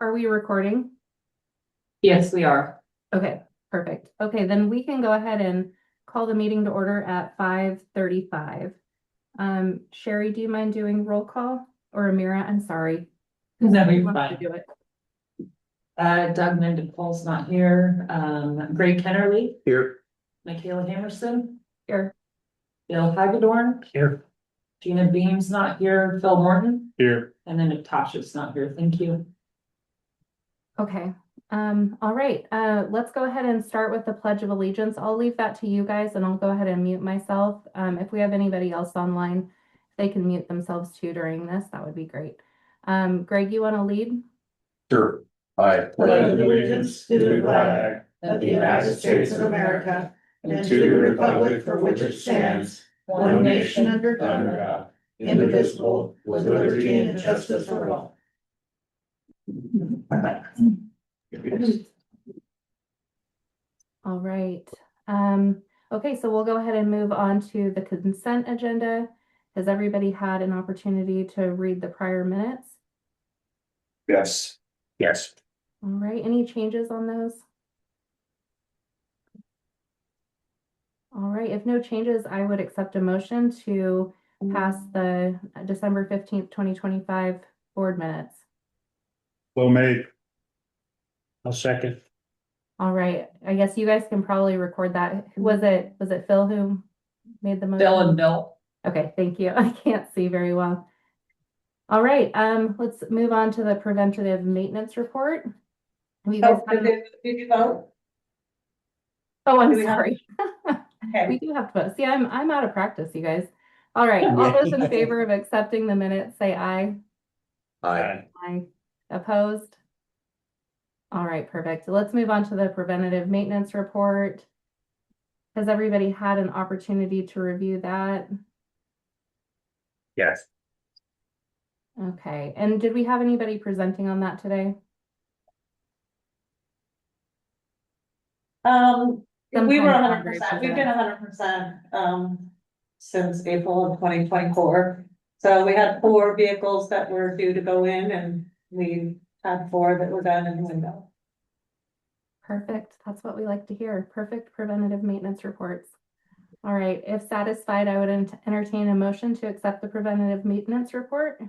Are we recording? Yes, we are. Okay, perfect. Okay, then we can go ahead and call the meeting to order at 5:35. Sherry, do you mind doing roll call? Or Amira, I'm sorry. No, Who you're wants to fine. do it? Doug Mendenhall's not here. Greg Kennerly, Here. Michaela Hammerson, Here. Bill Hagedorn, Here. Gina Beam's not here, Phil Morton, Here. and then Natasha's not here. Thank you. Okay. All right. Let's go ahead and start with the Pledge of Allegiance. I'll leave that to you guys and I'll go ahead and mute myself. If we have anybody else online, they can mute themselves too during this. That would be great. Greg, you want to lead? Sure. I pledge allegiance to the flag of the United States of America and to the republic for which it stands, one nation under God, indivisible, with liberty and justice for all. All right. Okay, so we'll go ahead and move on to the consent agenda. Has everybody had an opportunity to read the prior minutes? Yes. Yes. All right, any changes on those? All right, if no changes, I would accept a motion to pass the December 15th, 2025 board minutes. Well made. I'll second. All right, I guess you guys can probably record that. Was it Phil who made the motion? Bill and Bill. Okay, thank you. I can't see very well. All right, let's move on to the preventative maintenance report. You guys Did you vote? Oh, I'm do we have- sorry. We Okay. do have to vote. See, I'm out of practice, you guys. All right, all those in favor of accepting the minutes, say aye. Aye. Aye. Opposed? All right, perfect. Let's move on to the preventative maintenance report. Has everybody had an opportunity to review that? Yes. Okay, and did we have anybody presenting on that today? We were Sometimes 100%, we've present. been 100%, since April of 2024. So we had 4 vehicles that were due to go in and we had 4 that were done in the window. Perfect. That's what we like to hear. Perfect preventative maintenance reports. All right, if satisfied, I would entertain a motion to accept the preventative maintenance report.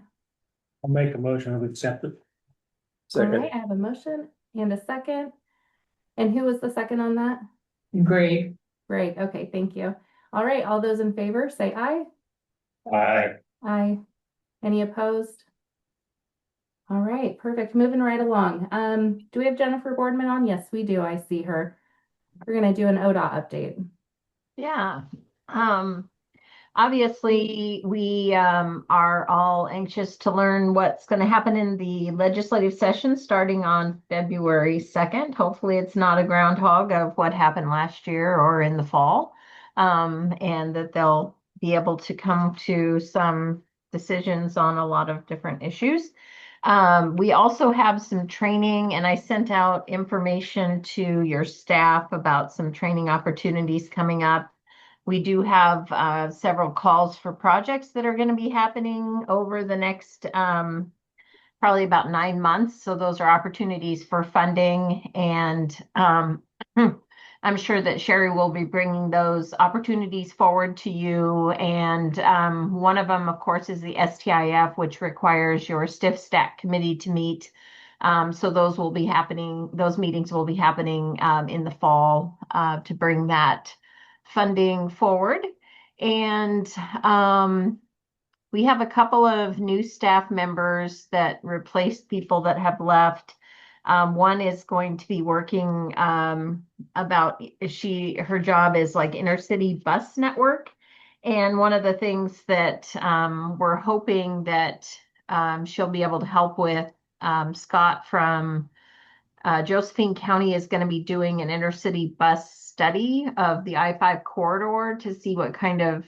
I'll make a motion to accept it. All right, I have a motion and a second. And who was the second on that? Greg. Great. Okay, thank you. All right, all those in favor, say aye. Aye. Aye. Any opposed? All right, perfect. Moving right along. Do we have Jennifer Boardman on? Yes, we do. I see her. We're gonna do an ODOT update. Yeah. Obviously, we are all anxious to learn what's going to happen in the legislative session starting on February 2nd. Hopefully, it's not a groundhog of what happened last year or in the fall, and that they'll be able to come to some decisions on a lot of different issues. We also have some training, and I sent out information to your staff about some training opportunities coming up. We do have several calls for projects that are going to be happening over the next probably about 9 months. So those are opportunities for funding. And I'm sure that Sherry will be bringing those opportunities forward to you. And one of them, of course, is the STIF, which requires your stiff stack committee to meet. So those will be happening. Those meetings will be happening in the fall to bring that funding forward. And we have a couple of new staff members that replaced people that have left. One is going to be working about her job is like intercity bus network. And one of the things that we're hoping that she'll be able to help with, Scott from Josephine County is going to be doing an intercity bus study of the I-5 corridor to see what kind of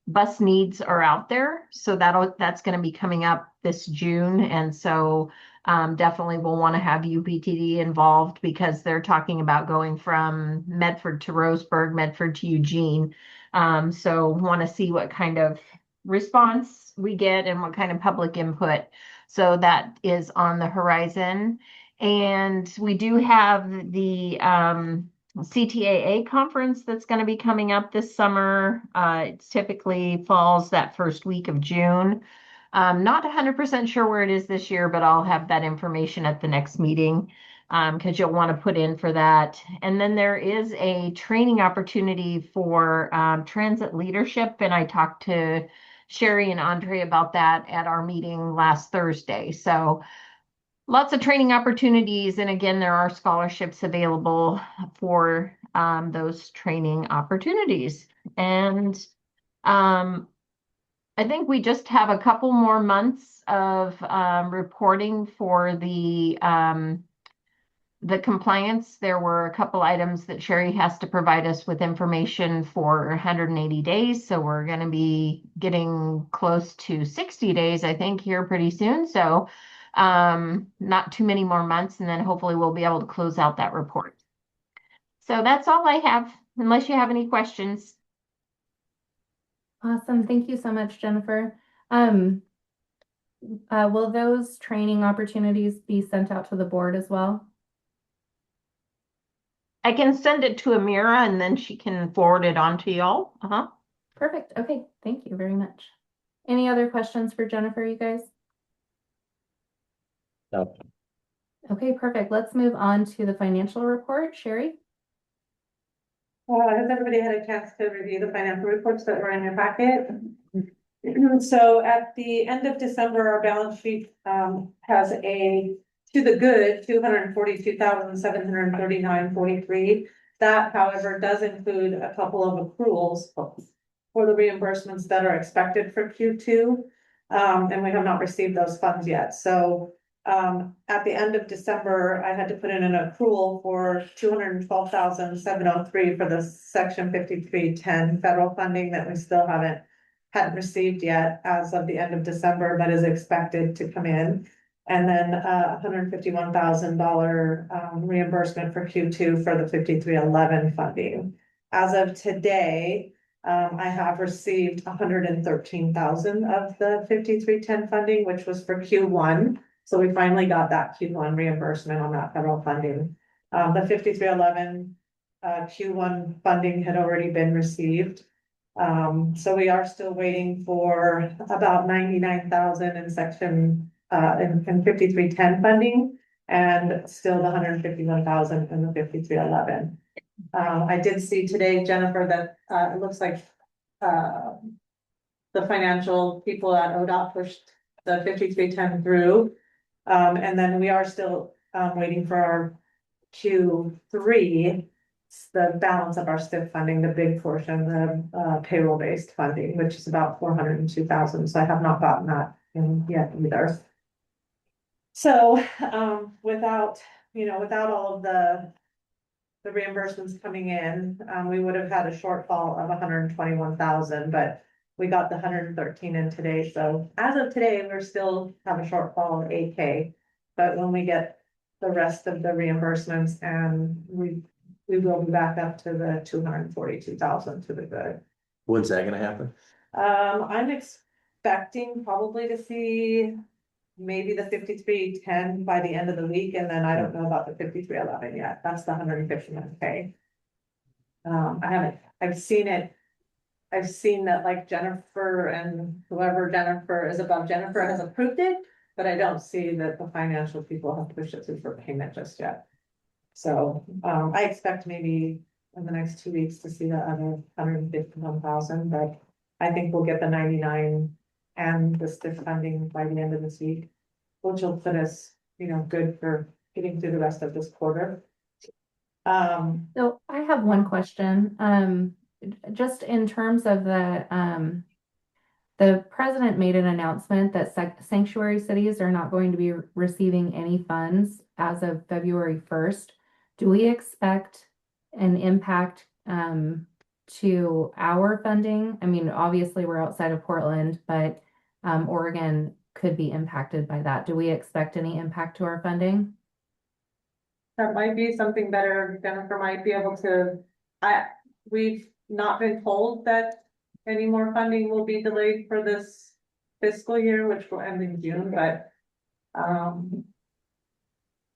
bus needs are out there. So that's going to be coming up this June. And so definitely we'll want to have UPTD involved because they're talking about going from Medford to Roseburg, Medford to Eugene. So want to see what kind of response we get and what kind of public input. So that is on the horizon. And we do have the CTAA conference that's going to be coming up this summer. It's typically falls that first week of June. Not 100% sure where it is this year, but I'll have that information at the next meeting because you'll want to put in for that. And then there is a training opportunity for transit leadership. And I talked to Sherry and Andre about that at our meeting last Thursday. So lots of training opportunities. And again, there are scholarships available for those training opportunities. And I think we just have a couple more months of reporting for the compliance. There were a couple items that Sherry has to provide us with information for 180 days. So we're going to be getting close to 60 days, I think, here pretty soon. So not too many more months, and then hopefully we'll be able to close out that report. So that's all I have, unless you have any questions. Awesome. Thank you so much, Jennifer. Will those training opportunities be sent out to the board as well? I can send it to Amira and then she can forward it on to y'all. Perfect. Okay. Thank you very much. Any other questions for Jennifer, you guys? No. Okay, perfect. Let's move on to the financial report. Sherry? Has everybody had a chance to review the financial reports that were in your packet? So at the end of December, our balance sheet has a, to the good, 242,739.43. That, however, does include a couple of accruals for the reimbursements that are expected for Q2. And we have not received those funds yet. So at the end of December, I had to put in an accrual for 212,703 for the section 5310 federal funding that we still hadn't received yet as of the end of December, but is expected to come in. And then $151,000 reimbursement for Q2 for the 5311 funding. As of today, I have received 113,000 of the 5310 funding, which was for Q1. So we finally got that Q1 reimbursement on that federal funding. The 5311 Q1 funding had already been received. So we are still waiting for about 99,000 in section in 5310 funding, and still the 151,000 in the 5311. I did see today, Jennifer, that it looks like the financial people at ODOT pushed the 5310 through. And then we are still waiting for our Q3, the balance of our STIF funding, the big portion, the payroll-based funding, which is about 402,000. So I have not gotten that in yet either. So without all of the reimbursements coming in, we would have had a shortfall of 121,000, but we got the 113 in today. So as of today, we're still have a shortfall of 8K. But when we get the rest of the reimbursements, and we will be back up to the 242,000 to the good. When's that gonna happen? I'm expecting probably to see maybe the 5310 by the end of the week, and then I don't know about the 5311 yet. That's the 151K. I've seen it. I've seen that like Jennifer and whoever Jennifer is above Jennifer has approved it, but I don't see that the financial people have pushed it through for payment just yet. So I expect maybe in the next 2 weeks to see the other 151,000, but I think we'll get the 99 and the STIF funding by the end of this week, which will put us, good for getting through the rest of this quarter. So I have one question. Just in terms of the president made an announcement that sanctuary cities are not going to be receiving any funds as of February 1st. Do we expect an impact to our funding? I mean, obviously we're outside of Portland, but Oregon could be impacted by that. Do we expect any impact to our funding? That might be something better. Jennifer might be able to, we've not been told that any more funding will be delayed for this fiscal year, which will end in June, but,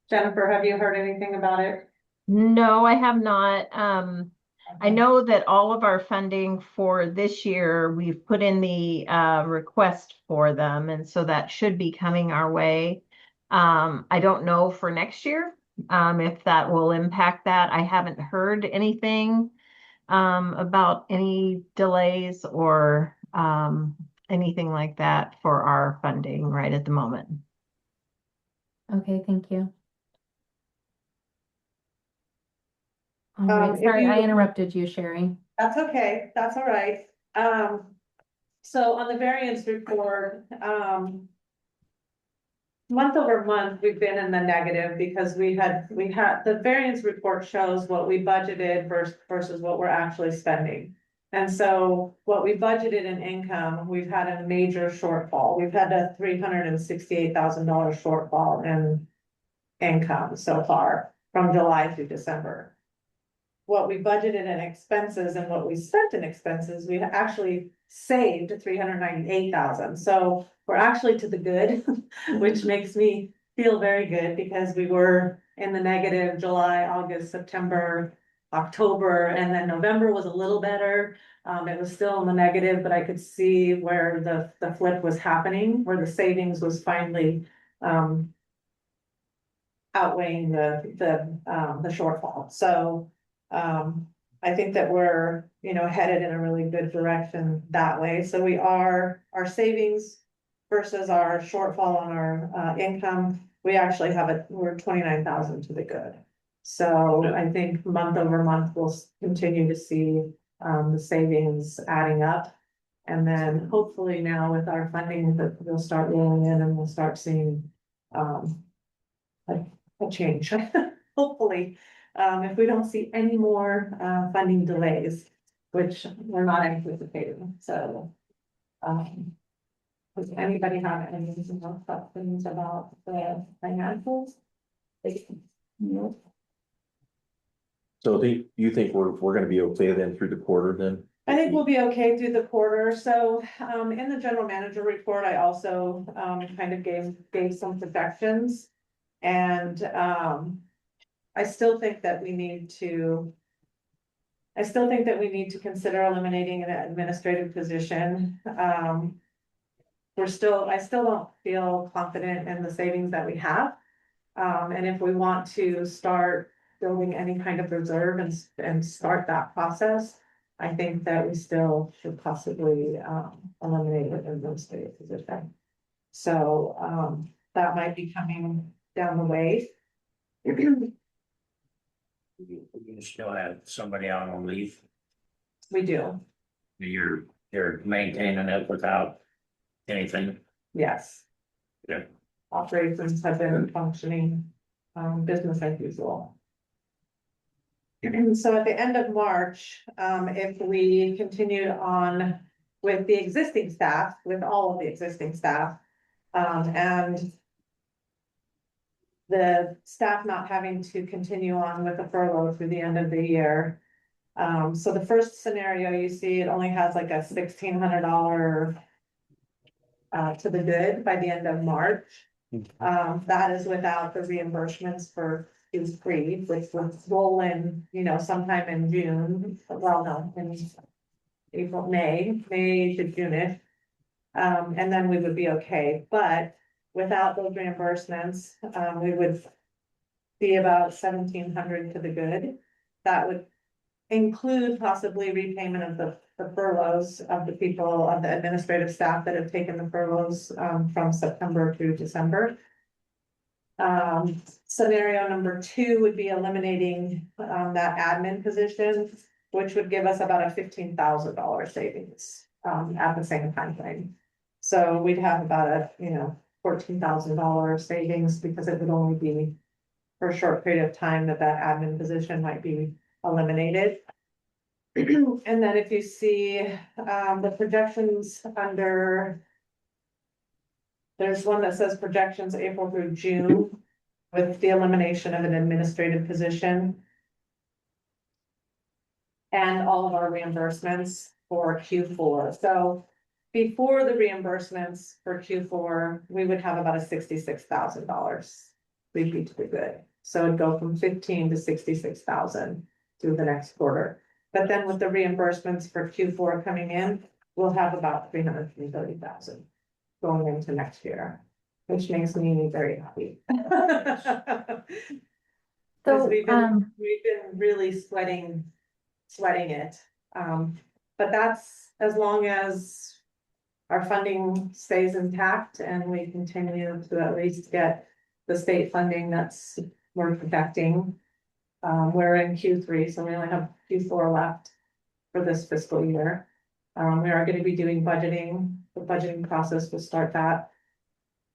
Jennifer, have you heard anything about it? No, I have not. I know that all of our funding for this year, we've put in the request for them, and so that should be coming our way. I don't know for next year, if that will impact that. I haven't heard anything about any delays or anything like that for our funding right at the moment. Okay, thank you. All right, if sorry, I you- interrupted you, Sherry. That's okay, that's all right. So on the variance report, month over month, we've been in the negative because we had, the variance report shows what we budgeted versus what we're actually spending. And so what we budgeted in income, we've had a major shortfall. We've had a $368,000 shortfall in income so far from July through December. What we budgeted in expenses and what we spent in expenses, we actually saved $398,000. So we're actually to the good, which makes me feel very good because we were in the negative July, August, September, October, and then November was a little better. It was still in the negative, but I could see where the flip was happening, where the savings was finally outweighing the shortfall. So I think that we're, headed in a really good direction that way. So our savings versus our shortfall on our income, we actually we're 29,000 to the good. So I think month over month, we'll continue to see the savings adding up. And then hopefully now with our funding that we'll start rolling in and we'll start seeing a change, hopefully. If we don't see any more funding delays, which we're not anticipating, so. Does anybody have any more questions about the financials? No. So you think we're gonna be okay then through the quarter then? I think we'll be okay through the quarter. So, in the general manager report, I also, kind of gave some projections. And, I still think that we need to consider eliminating an administrative position. I still don't feel confident in the savings that we have. And if we want to start building any kind of reserve and start that process, I think that we still should possibly, eliminate an administrative position. So, that might be coming down the way. You still have somebody out on leave, We do, you're maintaining it without anything. yes. Yeah. Operations have been functioning, business as usual. And so at the end of March, if we continued on with the existing staff, with all of the existing staff, and the staff not having to continue on with the furlough through the end of the year. So the first scenario you see, it only has like a $1,600 to the good by the end of March. That is without the reimbursements for Q3, which would roll in, sometime in June, well, no, in April, May to June-ish. And then we would be okay, but without those reimbursements, we would be about 1,700 to the good. That would include possibly repayment of the furloughs of the people, of the administrative staff that have taken the furloughs from September through December. Scenario number 2 would be eliminating that admin position, which would give us about a $15,000 savings at the same time frame. So we'd have about a, $14,000 savings because it would only be for a short period of time that admin position might be eliminated. And then if you see the projections under, there's one that says projections April through June with the elimination of an administrative position and all of our reimbursements. for Q4. So before the reimbursements for Q4, we would have about a $66,000. We'd be pretty good. So it'd go from 15 to 66,000 through the next quarter. But then with the reimbursements for Q4 coming in, we'll have about 330,000 going into next year, which makes me very happy. Because So, we've been really sweating it. But that's as long as our funding stays intact and we continue to at least get the state funding that's we're protecting. We're in Q3, so we only have Q4 left for this fiscal year. We are going to be doing budgeting. The budgeting process will start that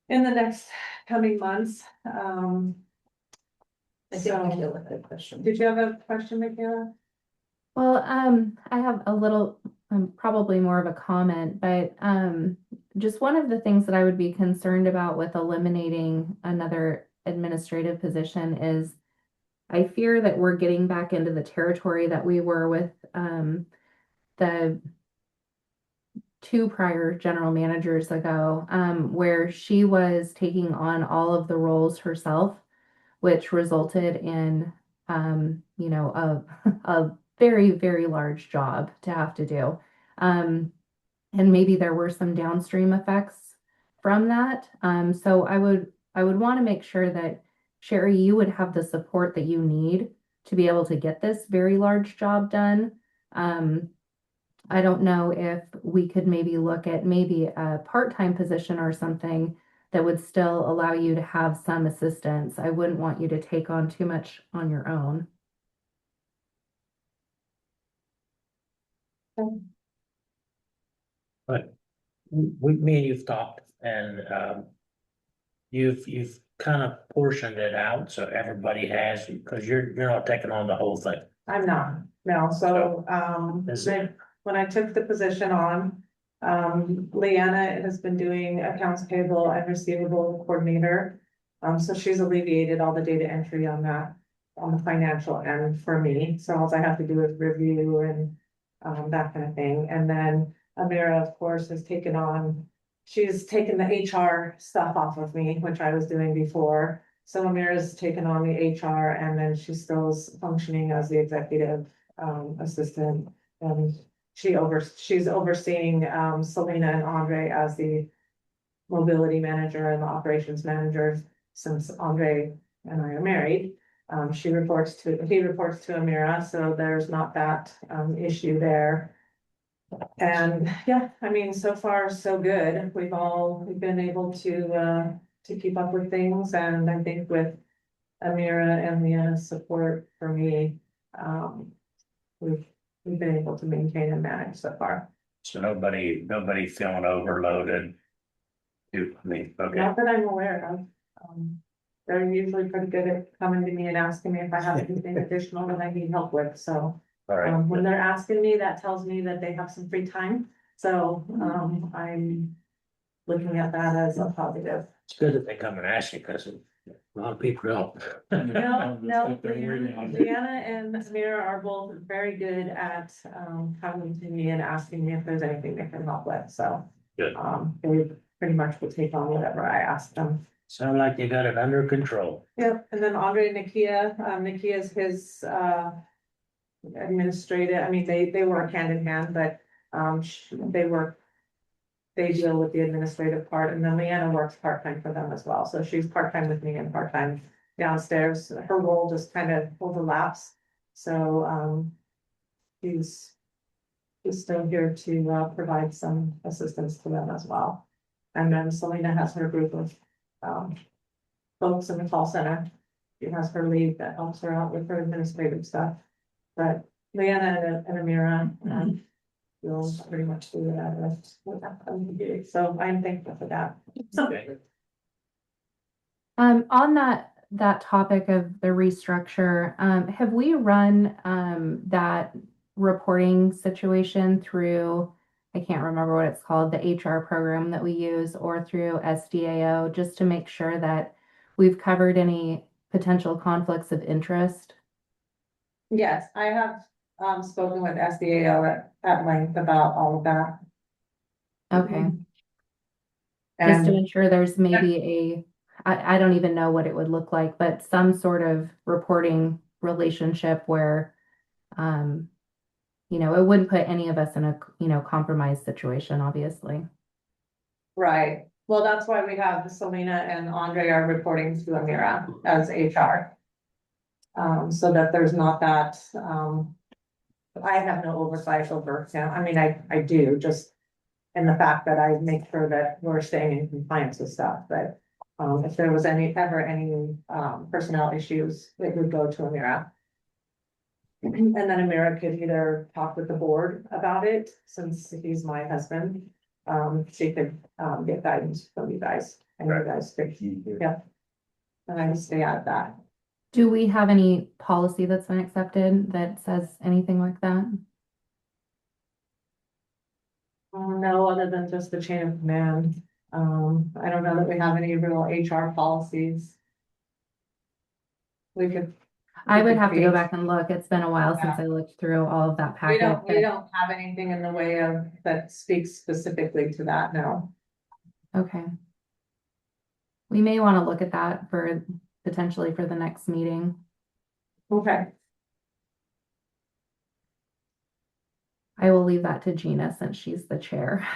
in the next coming months. I think Michaela had a question. Did you have a question, Michaela? well, I have a little, probably more of a comment, but just one of the things that I would be concerned about with eliminating another administrative position is I fear that we're getting back into the territory that we were with the two prior general managers ago, where she was taking on all of the roles herself, which resulted in, you know, a very, very large job to have to do. And maybe there were some downstream effects from that. So I would want to make sure that Sherry, you would have the support that you need to be able to get this very large job done. I don't know if we could maybe look at maybe a part-time position or something that would still allow you to have some assistance. I wouldn't want you to take on too much on your own. But me and you've talked and, you've kind of portioned it out so everybody has, because you're not taking on the whole thing. I'm not, no, so, Is it- when I took the position on, Leanna has been doing accounts payable and receivable coordinator. So she's alleviated all the data entry on that, on the financial end for me, so all I have to do is review and, that kind of thing, and then Amira, of course, has taken on. She's taken the HR stuff off of me, which I was doing before. So Amira's taken on the HR and then she's still functioning as the executive assistant. And she's overseeing Selena and Andre as the mobility manager and the operations manager since Andre and I are married. He reports to Amira, so there's not that issue there. And yeah, I mean, so far so good. We've been able to keep up with things, and I think with Amira and Leanna's support for me, we've been able to maintain and manage so far. So nobody feeling overloaded. I mean, okay, Not that I'm aware of. They're usually pretty good at coming to me and asking me if I have anything additional that I need help with, so. all right. When they're asking me, that tells me that they have some free time, so, I'm looking at that as a positive. It's good that they come and ask you, because a lot of people don't. No, Leanna. Leanna and Samira are both very good at, coming to me and asking me if there's anything they can help with, so. Good. They pretty much will take on whatever I ask them. Sound like you got it under control. Yep, and then Andre and Nikia is his, administrative, I mean, they work hand in hand, but, they deal with the administrative part, and then Leanna works part-time for them as well, so she's part-time with me and part-time downstairs. Her role just kind of overlaps, so, she's still here to, provide some assistance to them as well. And then Selena has her group of, folks in the call center. She has her lead that helps her out with her administrative stuff. But Leanna and Amira, will pretty much do that. So I'm thankful for that. Okay. On that topic of the restructure, have we run that reporting situation through, I can't remember what it's called, the HR program that we use, or through SDAO, just to make sure that we've covered any potential conflicts of interest? Yes, I have spoken with SDAO at length about all of that. Okay, just to And ensure there's maybe I don't even know what it would look like, but some sort of reporting relationship where, it wouldn't put any of us in a, compromised situation, obviously. right, well, that's why we have Selena and Andre are reporting to Amira as HR. So that there's not that, I have no oversight over, I mean, I do, just in the fact that I make sure that we're staying in compliance with stuff, but if there was any personnel issues, it would go to Amira. And then Amira could either talk with the board about it, since he's my husband. She could get guidance from you guys, and you guys could, yeah. And I would stay out of that. Do we have any policy that's been accepted that says anything like that? No, other than just the chain of command. I don't know that we have any real HR policies. We could. I we would could have to go create- back and look. It's been a while since I looked through all of that We packet. we but- don't have anything in the way of, that speaks specifically to that, no. Okay. We may want to look at that for potentially for the next meeting. Okay, I will leave that to Gina since she's the chair.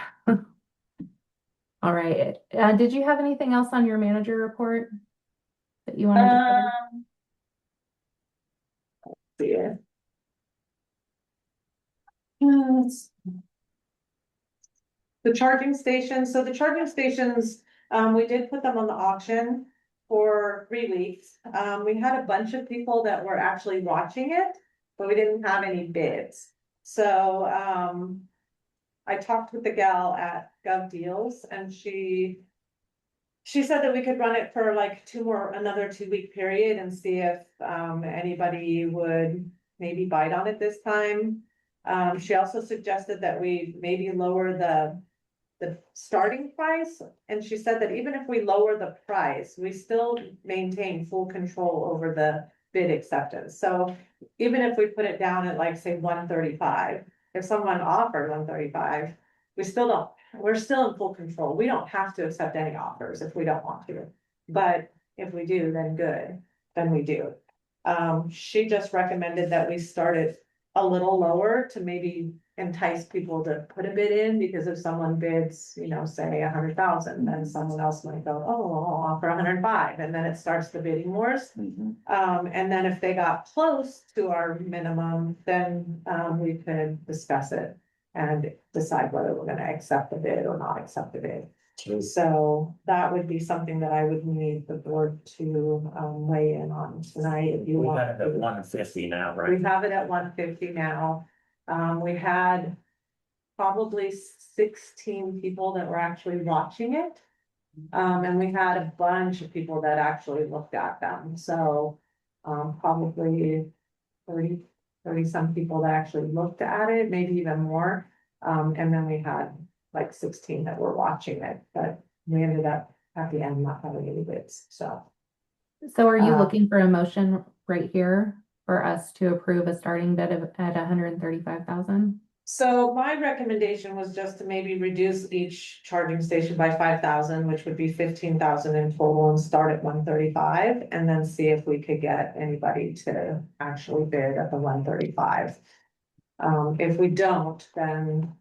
All right. Did you have anything else on your manager report that you wanted to cover? see it. Yes. The charging stations, so the charging stations, we did put them on the auction for 3 weeks. We had a bunch of people that were actually watching it, but we didn't have any bids. So, I talked with the gal at Gov Deals, and she said that we could run it for like another 2-week period and see if, anybody would maybe bite on it this time. She also suggested that we maybe lower the starting price, and she said that even if we lower the price, we still maintain full control over the bid acceptance. So even if we put it down at like, say, 135, if someone offered 135, we're still in full control. We don't have to accept any offers if we don't want to. But if we do, then good, then we do. She just recommended that we start it a little lower to maybe entice people to put a bid in, because if someone bids, say 100,000, then someone else might go, oh, I'll offer 105, and then it starts the bidding wars. And then if they got close to our minimum, then we could discuss it and decide whether we're gonna accept the bid or not accept the bid. So that would be something that I would need the board to weigh in on tonight if you We want. got it at 150 now, We right? have it at 150 now. We had probably 16 people that were actually watching it. And we had a bunch of people that actually looked at them, so, probably 30 some people that actually looked at it, maybe even more. And then we had like 16 that were watching it, but we ended up at the end not having any bids, so. So are you Uh, looking for a motion right here for us to approve a starting bid at 135,000? So my recommendation was just to maybe reduce each charging station by 5,000, which would be 15,000 in total, and start at 135, and then see if we could get anybody to actually bid at the 135. If we don't, then,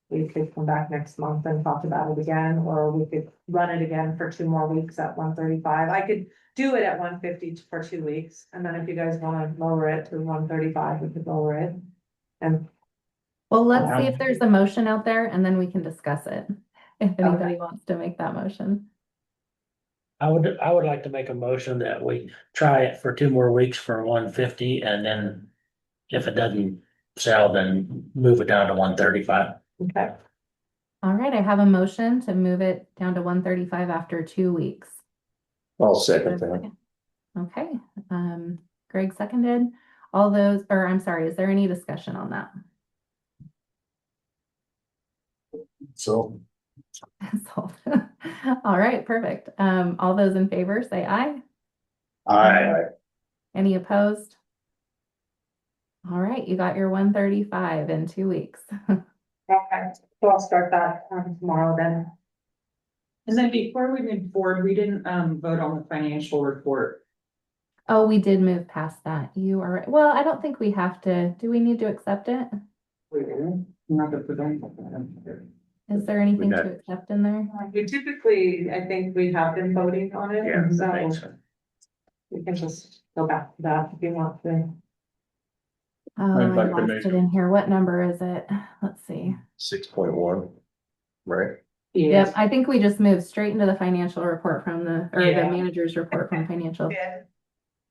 we could come back next month and talk about it again, or we could run it again for 2 more weeks at 135. I could do it at 150 for 2 weeks, and then if you guys wanna lower it to 135, we could lower it. And Well, let's see if there's a motion out there and then we can discuss it. If Okay. anybody wants to make that motion. I would like to make a motion that we try it for 2 more weeks for 150, and then if it doesn't sell, then move it down to 135. okay, All right, I have a motion to move it down to 135 after 2 weeks. I'll second that. Okay, Greg seconded. All those, or I'm sorry, is there any discussion on that? So, Sold. All right, perfect. All those in favor say aye. I, Any opposed? All right, you got your 135 in 2 weeks. Okay, so I'll start that tomorrow then. And then before we move forward, we didn't vote on the financial report. Oh, we did move past that. You are right. Well, I don't think we have to. Do we need to accept it? I'm not gonna put that. Is there anything got- to accept in there? We typically, I think we have been voting on it, Yeah, that so makes sense. we can just go back to that if you want to. Oh, I'd I like to lost make it in here. What number is it? Let's see. 6.1, right? Yep, I think we just moved straight into the financial report from the Yeah. manager's report from financial. Yeah.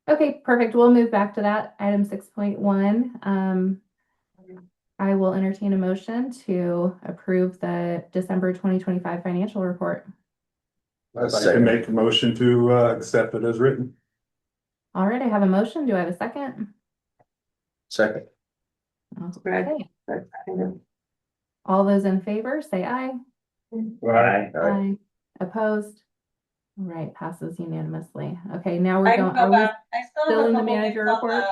Okay, perfect. We'll move back to that, item 6.1. I will entertain a motion to approve the December 2025 financial report. I'd like to make a motion to accept it as written. All right, I have a motion. Do I have a second? Second. Greg. Okay. All those in favor, say aye. Aye. Aye. Opposed? All right, passes unanimously. Okay, now we're I going, can go are we back. I still still have a in the couple manager things on report?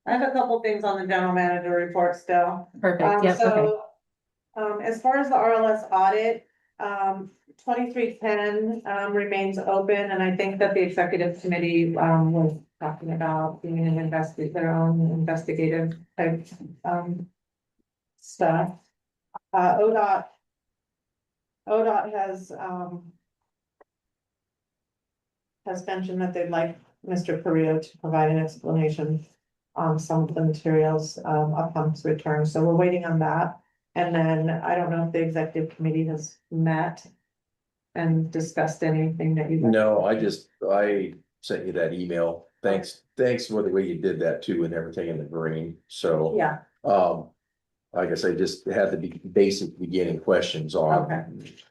I have a couple things on the general manager report still. Perfect, yep, okay. So, as far as the RLS audit, 2310, remains open, and I think that the executive committee, was talking about being an their own investigative type, stuff. ODOT has mentioned that they'd like Mr. Carrillo to provide an explanation on some of the materials, upon his return, so we're waiting on that. And then I don't know if the executive committee has met and discussed anything that you. No, I sent you that email. Thanks for the way you did that too and everything in the green. So, Yeah, I guess I just had the basic beginning questions on Okay.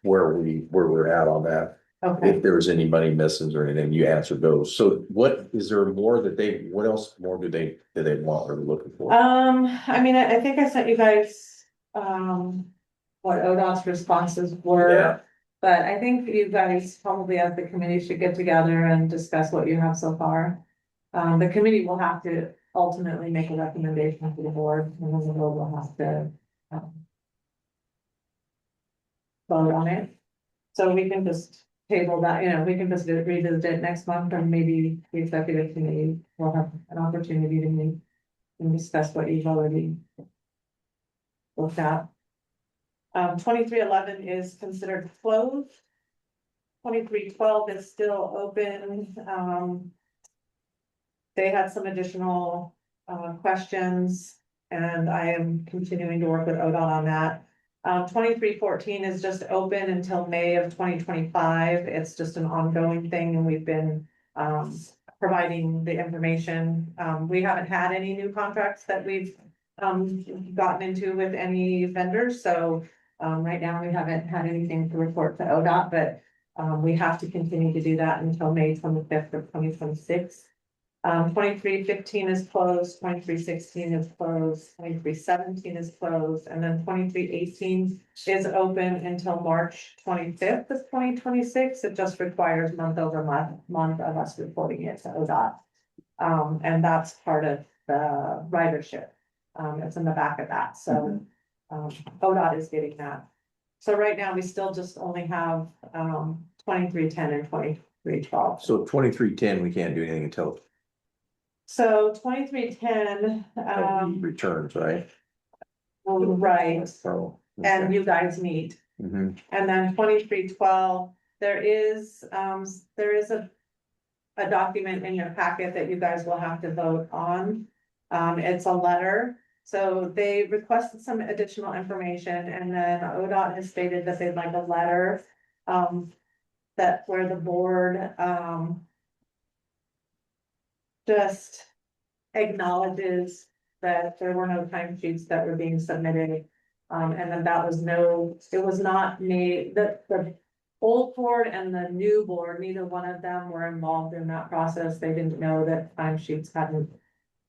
where we're at on that. okay. If there was any money missing or anything, you answered those. So what, is there more what else more do they want or looking for? I mean, I think I sent you guys, what ODOT's responses were. Yeah. But I think you guys probably as the committee should get together and discuss what you have so far. The committee will have to ultimately make a recommendation to the board, and then the board will have to, vote on it. So we can just table that, we can just revisit it next month, and maybe the executive committee will have an opportunity to meet and discuss what you've already looked at. 2311 is considered closed. 2312 is still open. They had some additional questions, and I am continuing to work with ODOT on that. 2314 is just open until May of 2025. It's just an ongoing thing, and we've been providing the information. We haven't had any new contracts that we've gotten into with any vendors, so right now we haven't had anything to report to ODOT, but we have to continue to do that until May 25th of 2026. 2315 is closed, 2316 is closed, 2317 is closed, and then 2318 is open until March 25th of 2026. It just requires month over month of us reporting it to ODOT. And that's part of the ridership. It's in the back of that, so ODOT is getting that. So right now, we still just only have 2310 and 2312. So 2310, we can't do anything until So 2310, returns, right? right, So. and you guys meet. Mhm. And then 2312, there is a document in your packet that you guys will have to vote on. It's a letter. So they requested some additional information, and then ODOT has stated that they'd like a letter, that where the board, just acknowledges that there were no timesheets that were being submitted. And then it was not made, the old board and the new board, neither one of them were involved in that process. They didn't know that timesheets hadn't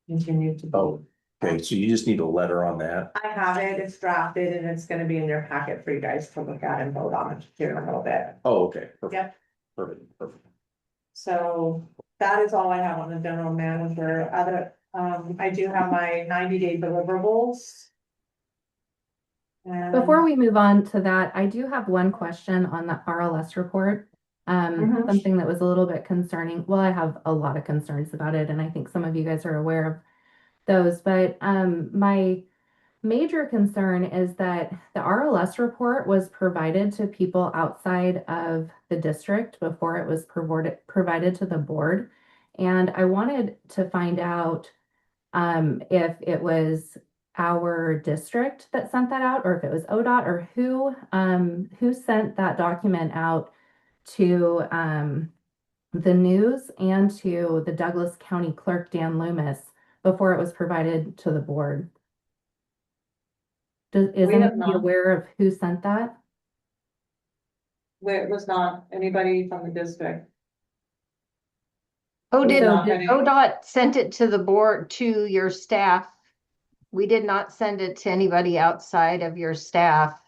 continued to be. Oh, okay, so you just need a letter on that. I have it, it's drafted, and it's gonna be in your packet for you guys to look at and vote on it here in a little bit. Oh, okay. Perfect. Yep. Perfect. So that is all I have on the general manager. I do have my 90-day deliverables. And Before we move on to that, I do have one question on the RLS report. Mhm. Something that was a little bit concerning. Well, I have a lot of concerns about it, and I think some of you guys are aware of those, but my major concern is that the RLS report was provided to people outside of the district before it was provided to the board. And I wanted to find out if it was our district that sent that out, or if it was ODOT, or who sent that document out to the news and to the Douglas County Clerk, Dan Loomis, before it was provided to the board. Is We have anybody not. aware of who sent that? Where it was not anybody from the district. Oh, did So ODOT sent it to the board, to your staff? We did not send it to anybody outside of your staff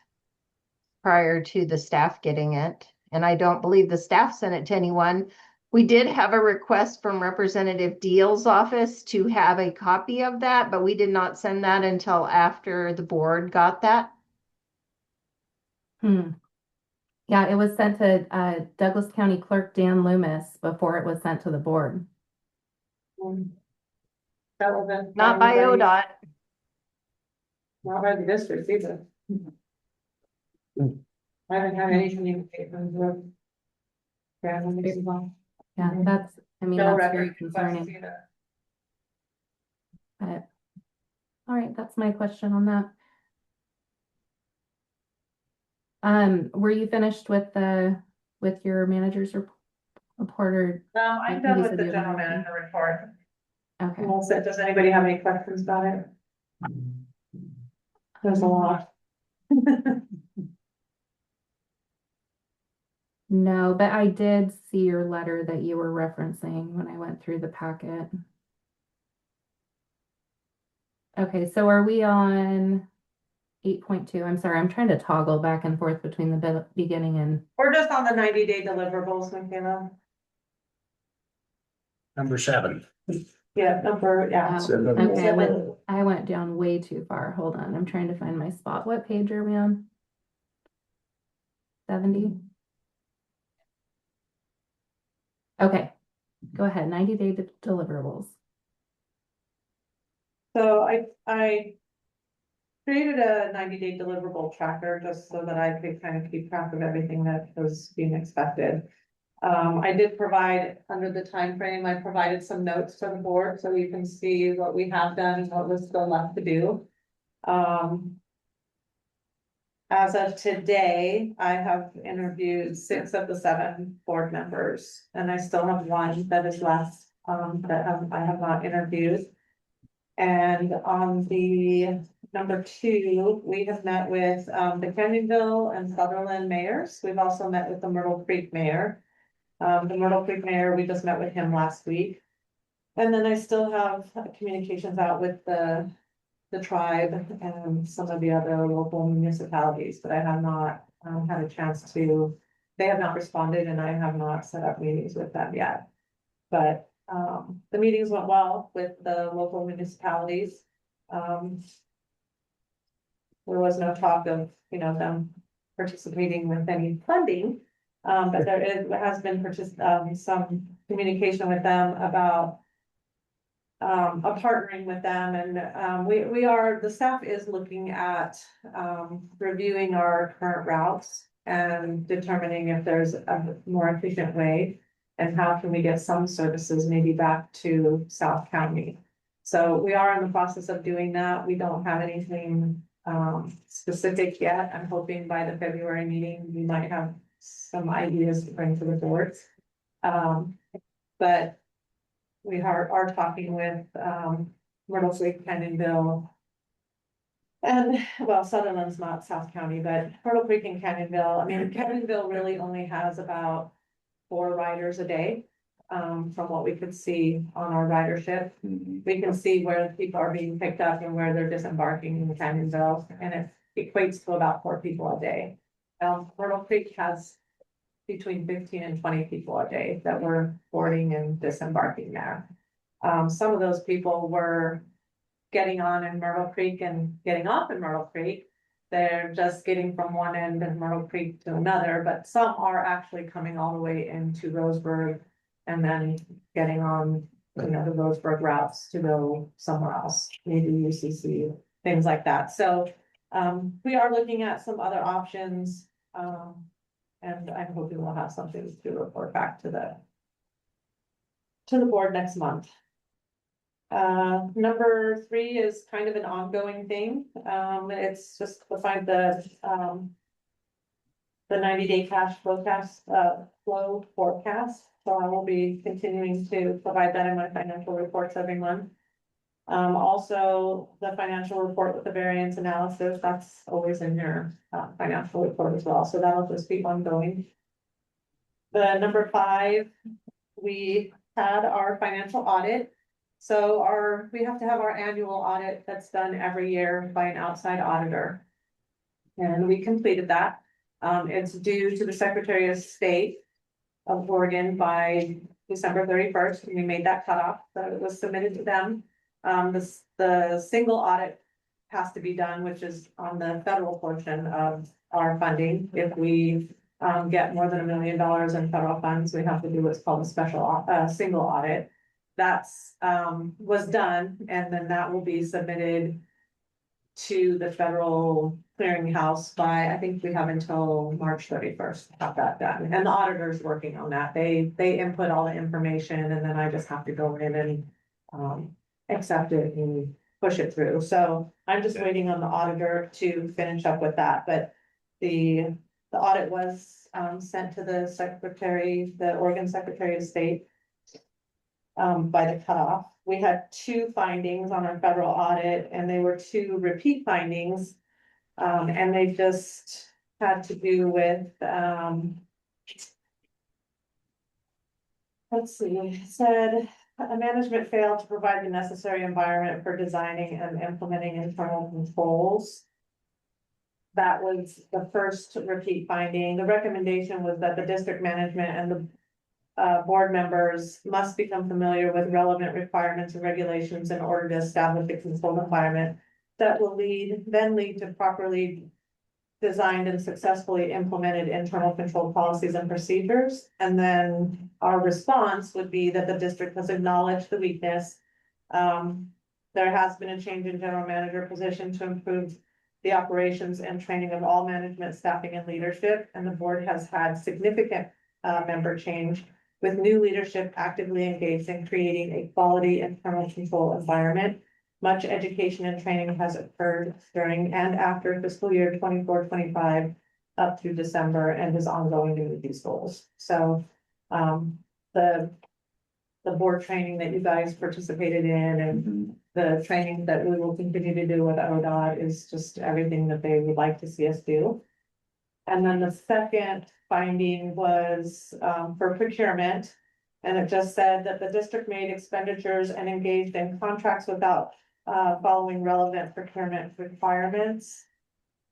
prior to the staff getting it. And I don't believe the staff sent it to anyone. We did have a request from Representative Deal's office to have a copy of that, but we did not send that until after the board got that. Yeah, it was sent to Douglas County Clerk Dan Loomis before it was sent to the board. That wasn't. Not by ODOT. Not by the district either. I haven't had any communication with. Yeah, Mhm. that's, I mean, No that's very record requests concerning. either. But, all right, that's my question on that. Were you finished with your manager's report, or? I'm think done you with said the you had general more. manager report. Okay. Well said. Does anybody have any questions about it? There's a lot. No, but I did see your letter that you were referencing when I went through the packet. Okay, so are we on 8.2? I'm sorry, I'm trying to toggle back and forth between the beginning and, We're just on the 90-day deliverables, Michaela. Number 7. Yeah, yeah. okay, I went down way too far. Hold on, I'm trying to find my spot. What page are we on? 70? Okay, go ahead, 90-day deliverables. So I created a 90-day deliverable tracker just so that I could kind of keep track of everything that was being expected. I did provide, under the time frame, I provided some notes to the board so you can see what we have done and what was still left to do. As of today, I have interviewed 6 of the 7 board members, and I still have 1 that is left, that I have not interviewed. And on the number 2, we have met with, the Kennyville and Sutherland mayors. We've also met with the Myrtle Creek mayor. The Myrtle Creek mayor, we just met with him last week. And then I still have communications out with the tribe and some of the other local municipalities, but I have not had a chance to, they have not responded and I have not set up meetings with them yet. But the meetings went well with the local municipalities. There was no talk of, them participating with any funding. But has been some communication with them about partnering with them, and the staff is looking at reviewing our current routes and determining if there's a more efficient way and how can we get some services maybe back to South County. So we are in the process of doing that. We don't have anything specific yet. I'm hoping by the February meeting, we might have some ideas to bring to the board. But we are talking with Myrtle Creek, Canyonville. And well, Sutherland's not South County, but Myrtle Creek and Canyonville. I mean, Canyonville really only has about 4 riders a day. From what we could see on our ridership, we can see where people are being picked up and where they're disembarking in Canyonville, and it equates to about 4 people a day. Myrtle Creek has between 15 and 20 people a day that were boarding and disembarking there. Some of those people were getting on in Myrtle Creek and getting off in Myrtle Creek. They're just getting from one end of Myrtle Creek to another, but some are actually coming all the way into Roseburg and then getting on, the Roseburg routes to go somewhere else, maybe UCC, things like that. So, we are looking at some other options, and I'm hoping we'll have something to report back to the board next month. Number 3 is kind of an ongoing thing. It's just to find the 90-day cash flow forecast. So I will be continuing to provide that in my financial reports every month. Also, the financial report with the variance analysis, that's always in your financial report as well. So that'll just be ongoing. The number 5, we had our financial audit. So we have to have our annual audit that's done every year by an outside auditor. And we completed that. It's due to the Secretary of State of Oregon by December 31st. And we made that cutoff, so it was submitted to them. The single audit has to be done, which is on the federal portion of our funding. If we get more than $1 million in federal funds, we have to do what's called a special single audit. That's was done, and then that will be submitted to the federal clearinghouse by, I think we have until March 31st to have that done. And the auditor's working on that. They input all the information, and then I just have to go in and accept it and push it through. So I'm just waiting on the auditor to finish up with that, but the audit was sent to the Oregon Secretary of State by the cutoff. We had 2 findings on our federal audit, and they were 2 repeat findings. And they just had to do with, let's see, it said, management failed to provide the necessary environment for designing and implementing internal controls. That was the first repeat finding. The recommendation was that the district management and the board members must become familiar with relevant requirements and regulations in order to establish a controlled environment that will then lead to properly designed and successfully implemented internal control policies and procedures. And then our response would be that the district has acknowledged the weakness. There has been a change in general manager position to improve the operations and training of all management, staffing, and leadership. And the board has had significant member change, with new leadership actively engaged in creating a quality internal control environment. Much education and training has occurred during and after fiscal year 24-25 up through December and is ongoing to meet these goals. So the board training that you guys participated in and the training that we will continue to do with ODOT is just everything that they would like to see us do. And then the second finding was for procurement. And it just said that the district made expenditures and engaged in contracts without following relevant procurement requirements.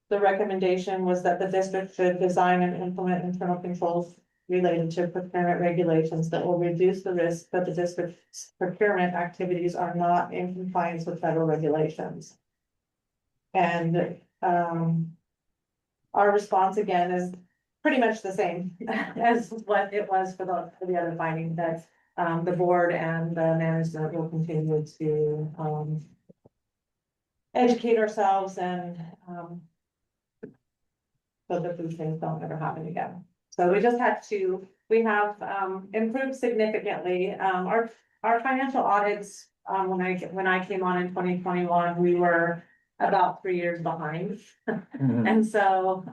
The recommendation was that the district should design and implement internal controls related to procurement regulations that will reduce the risk that the district's procurement activities are not in compliance with federal regulations. And our response again is pretty much the same as what it was for the other finding, that the board and the management will continue to educate ourselves and so that these things don't ever happen again. So we just had to, we have improved significantly. Our financial audits, when I came on in 2021, we were about 3 years behind. And so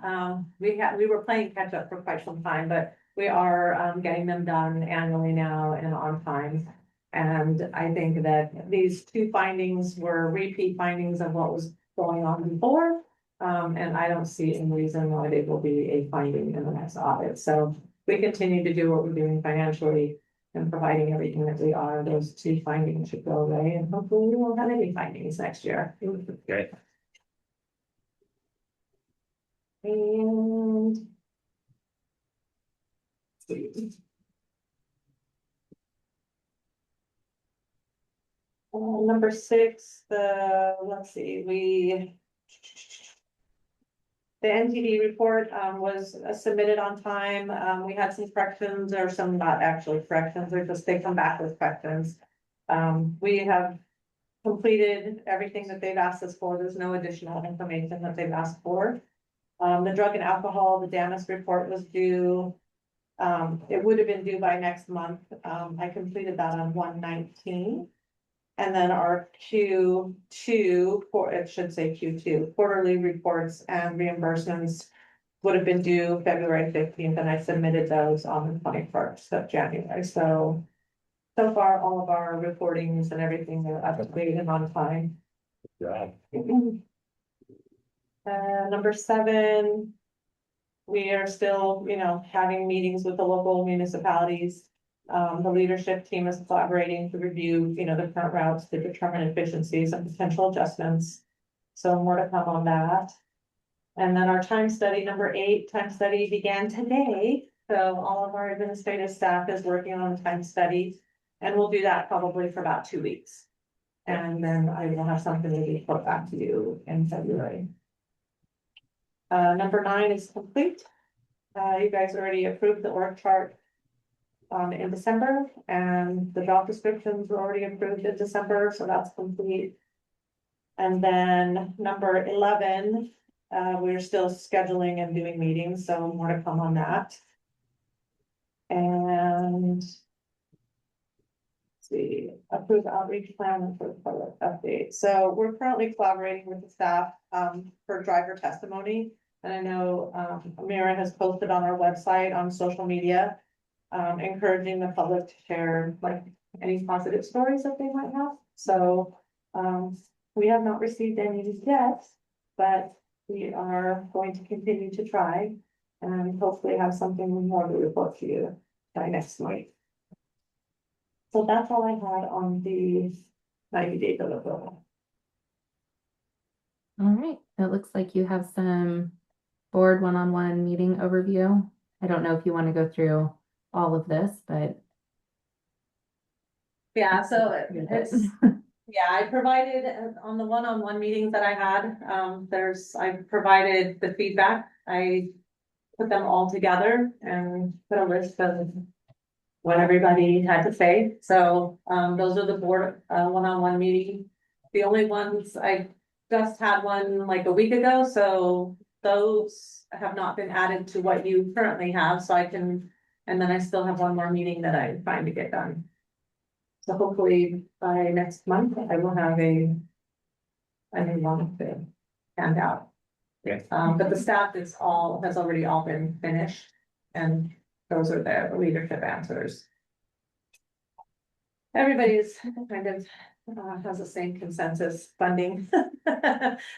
we were playing catch up for quite some time, but we are getting them done annually now and on time. And I think that these 2 findings were repeat findings of what was going on before. And I don't see any reason why they will be a finding in the next audit. So we continue to do what we're doing financially and providing everything that we are. Those 2 findings should go away, and hopefully we won't have any findings next year. Okay. And Number 6, let's see, the NTD report, was submitted on time. We had some corrections, or some not actually corrections, they're just, they come back with corrections. We have completed everything that they've asked us for. There's no additional information that they've asked for. The drug and alcohol, the DAMIS report was due. It would have been due by next month. I completed that on 1/19. And then our Q2, it should say Q2, quarterly reports and reimbursements would have been due February 15th, and I submitted those on the 21st of January. So far, all of our reportings and everything are up to date and on time. Yeah. Number 7, we are still, having meetings with the local municipalities. The leadership team is collaborating to review, the current routes to determine efficiencies and potential adjustments. So more to come on that. And then our time study, number 8, time study began today. So all of our administrative staff is working on the time study, and we'll do that probably for about 2 weeks. And then I will have something to report back to you in February. Number 9 is complete. You guys already approved the org chart in December, and the job descriptions were already approved in December, so that's complete. And then number 11, we're still scheduling and doing meetings, so more to come on that. And let's see, approve outreach plan for the public update. So we're currently collaborating with the staff for driver testimony. And I know Amira has posted on our website, on social media, encouraging the public to share like any positive stories that they might have. So we have not received any yet, but we are going to continue to try and hopefully have something more to report to you by next week. So that's all I had on the 90-day deliverable. All right, it looks like you have some board one-on-one meeting overview. I don't know if you want to go through all of this, but Yeah, so it's, yeah, I provided on the one-on-one meetings that I had, I provided the feedback. I put them all together and put a list of what everybody had to say. So, those are the board, one-on-one meeting. The only ones, I just had one like a week ago, so those have not been added to what you currently have, so I can, and then I still have one more meeting that I'm trying to get done. So hopefully by next month, I will have a new one to hand out. Yeah. But the staff has already all been finished, and those are the leadership answers. Everybody's kind of has the same consensus. Funding.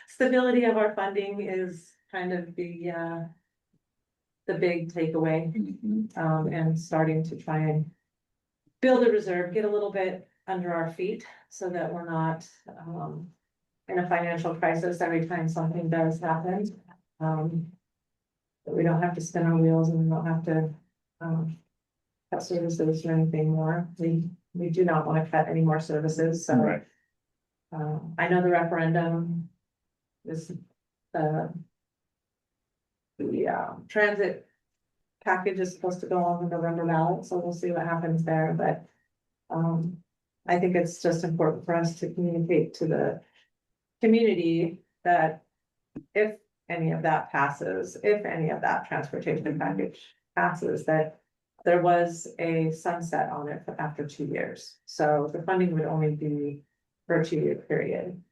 Stability of our funding is kind of the big takeaway, and starting to try and build a reserve, get a little bit under our feet so that we're not in a financial crisis every time something does happen. That we don't have to spin our wheels, and we don't have to cut services or anything more. We do not want to cut any more services, so. Right. I know the referendum is the transit package is supposed to go on the November ballot, so we'll see what happens there, but I think it's just important for us to communicate to the community that if any of that passes, if any of that transportation package passes, that there was a sunset on it after 2 years. So the funding would only be for a 2-year period.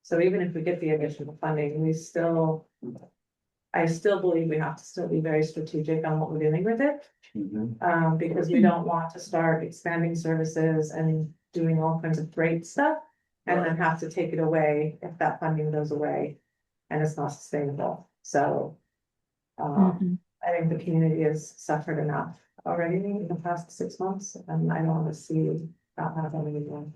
So even if we get the additional funding, I still believe we have to still be very strategic on what we're doing with it. Because we don't want to start expanding services and doing all kinds of great stuff and then have to take it away if that funding goes away and it's not sustainable. So I think the community has suffered enough already in the past 6 months, and I don't want to see that happen again.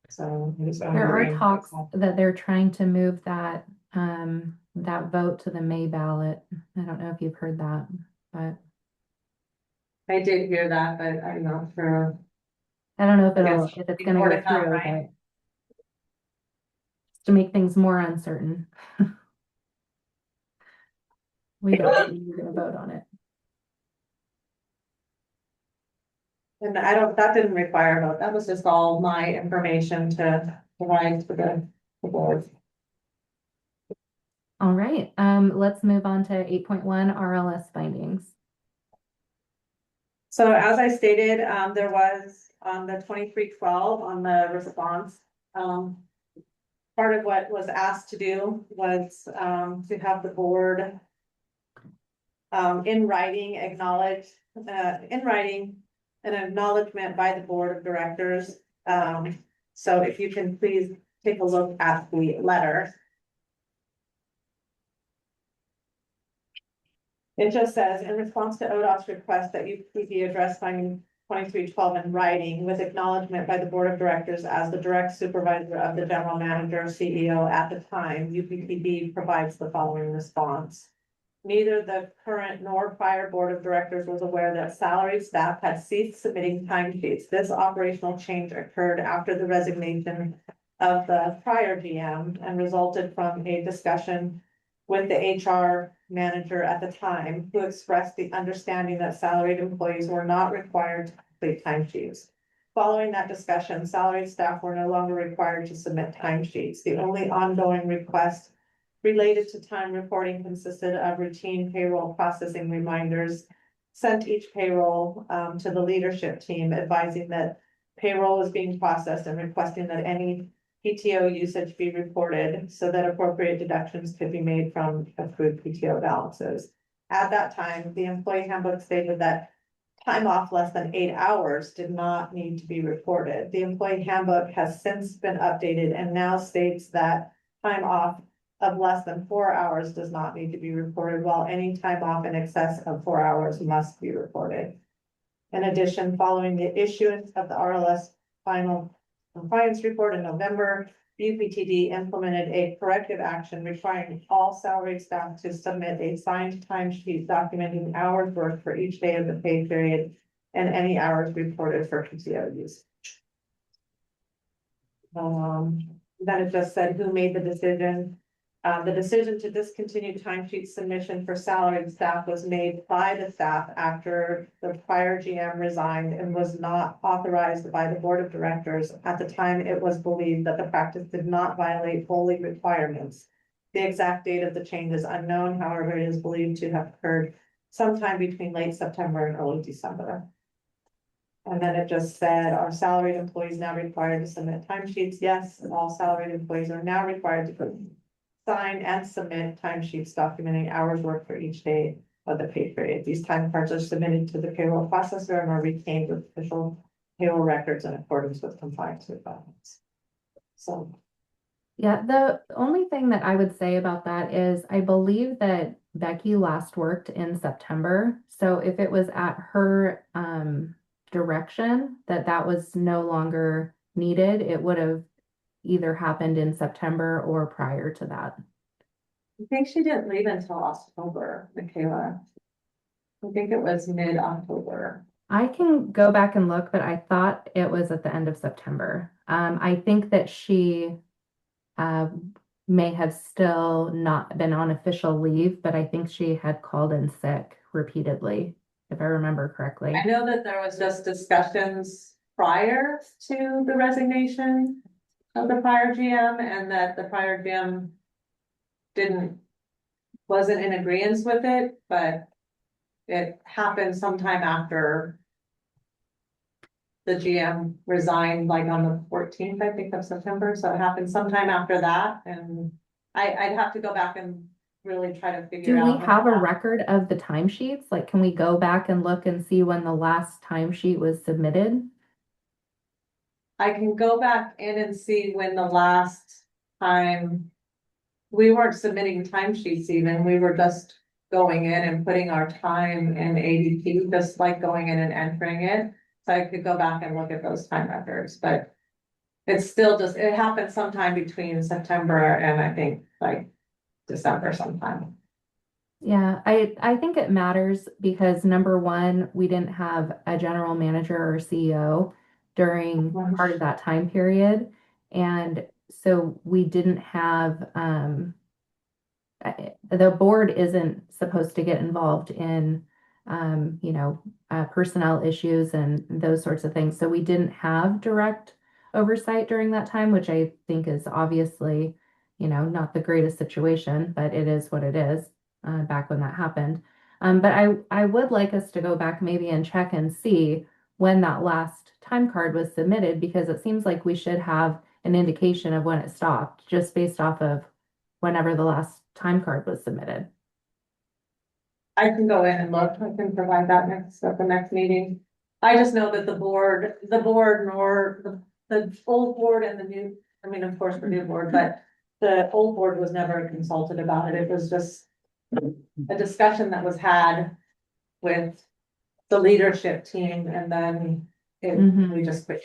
So there are talks that they're trying to move that that vote to the May ballot. I don't know if you've heard that, but I did hear that, but I'm not sure. I don't know if Yes, if it's be gonna more go to come, through, right? but just to make things more uncertain. We're gonna vote on it. And that didn't require a vote, that was just all my information to provide to the board. All right, let's move on to 8.1 RLS findings. So as I stated, there was on the 2312 on the response, part of what was asked to do was, to have the board in writing acknowledge, in writing, an acknowledgement by the board of directors. So if you can please take a look at the letter. It just says, in response to ODOT's request that UPTD address finding 2312 in writing with acknowledgement by the board of directors as the direct supervisor of the general manager, CEO at the time, UPTD provides the following response. Neither the current nor prior board of directors was aware that salaried staff had ceased submitting timesheets. This operational change occurred after the resignation of the prior GM and resulted from a discussion with the HR manager at the time, who expressed the understanding that salaried employees were not required to complete timesheets. Following that discussion, salaried staff were no longer required to submit timesheets. The only ongoing request related to time reporting consisted of routine payroll processing reminders sent each payroll to the leadership team, advising that payroll is being processed and requesting that any PTO usage be reported so that appropriate deductions could be made from accrued PTO balances. At that time, the employee handbook stated that time off less than 8 hours did not need to be reported. The employee handbook has since been updated and now states that time off of less than 4 hours does not need to be reported, while any time off in excess of 4 hours must be reported. In addition, following the issuance of the RLS final compliance report in November, UPTD implemented a corrective action requiring all salaried staff to submit a signed timesheet documenting hours worked for each day of the pay period and any hours reported for PTO use. Then it just said who made the decision. The decision to discontinue timesheet submission for salaried staff was made by the staff after the prior GM resigned and was not authorized by the board of directors. At the time, it was believed that the practice did not violate BOLI requirements. The exact date of the change is unknown, however, it is believed to have occurred sometime between late September and early December. And then it just said, are salaried employees now required to submit timesheets? Yes, all salaried employees are now required to sign and submit timesheets documenting hours worked for each day of the pay period. These time cards are submitted to the payroll processor and are retained with official payroll records in accordance with compliance requirements. So. Yeah, the only thing that I would say about that is I believe that Becky last worked in September. So if it was at her direction that was no longer needed, it would have either happened in September or prior to that. I think she didn't leave until October, Michaela. I think it was mid-October. I can go back and look, but I thought it was at the end of September. I think that she may have still not been on official leave, but I think she had called in sick repeatedly, if I remember correctly. I know that there was just discussions prior to the resignation of the prior GM and that the prior GM wasn't in agreement with it, but it happened sometime after the GM resigned, like on the 14th, I think, of September. So it happened sometime after that. And I'd have to go back and really try to figure out. Do we have a record of the timesheets? Like, can we go back and look and see when the last timesheet was submitted? I can go back in and see when the last time we weren't submitting timesheets even, we were just going in and putting our time in ADP, just like going in and entering it. So I could go back and look at those time records, but it's still just, it happened sometime between September and I think like December sometime. Yeah, I think it matters because number one, we didn't have a general manager or CEO. during part of that time period. And so we didn't have, the board isn't supposed to get involved in, personnel issues and those sorts of things. So we didn't have direct oversight during that time, which I think is obviously, not the greatest situation, but it is what it is, back when that happened. But I would like us to go back maybe and check and see when that last time card was submitted, because it seems like we should have an indication of when it stopped, just based off of whenever the last time card was submitted. I can go in and look, I can provide that at the next meeting. I just know that the board nor the old board and the new, I mean, of course, the new board, but the old board was never consulted about it. It was just a discussion that was had with the leadership team, and then Mhm. we just quit.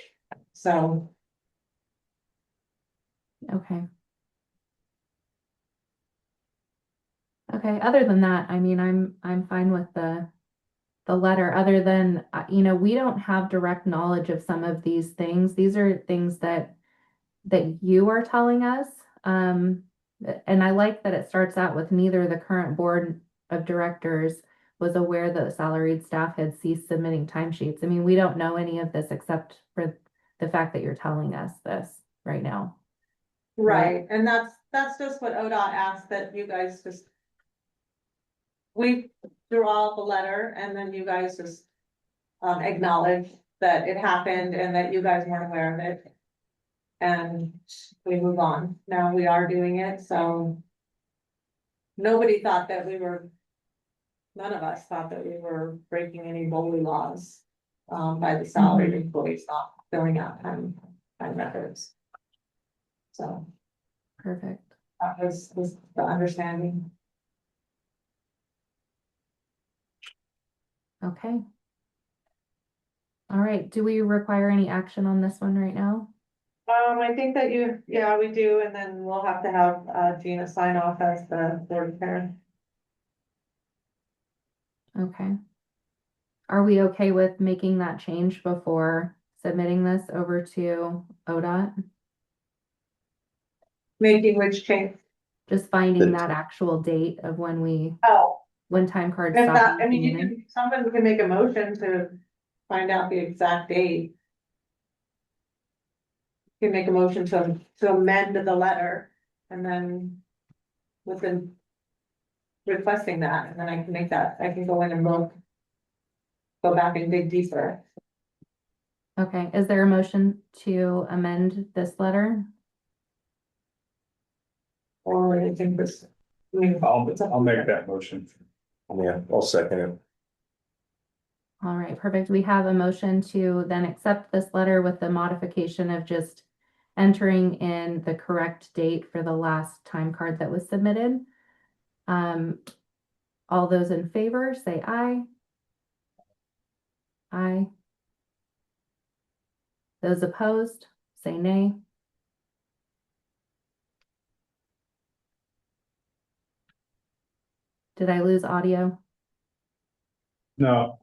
So, Okay. Okay, other than that, I mean, I'm fine with the letter, other than, we don't have direct knowledge of some of these things. These are things that you are telling us. And I like that it starts out with neither the current board of directors was aware that salaried staff had ceased submitting timesheets. I mean, we don't know any of this except for the fact that you're telling us this right now. right, and that's just what ODOT asked, that you guys just. We draw the letter, and then you guys just acknowledge that it happened and that you guys weren't aware of it. And we move on. Now we are doing it, so. Nobody thought that none of us thought that we were breaking any BOLI laws. By the salaried employees not filling out time records. So Perfect. that was the understanding. Okay. All right, do we require any action on this one right now? I think that yeah, we do, and then we'll have to have Gina sign off as the board chair. Okay. Are we okay with making that change before submitting this over to ODOT? Making which change? Just finding that actual date of when Oh, time cards if stop that, I being mean, submitted? someone can make a motion to find out the exact date. You can make a motion to amend the letter, and then within requesting that, and then I can make that, I can go in and look. Go back and dig deeper. Okay, is there a motion to amend this letter? Or I think this. I mean, I'll make that motion. Yeah, I'll second it. All right, perfect. We have a motion to then accept this letter with the modification of just entering in the correct date for the last time card that was submitted. All those in favor, say aye. Aye. Those opposed, say nay. Did I lose audio? No.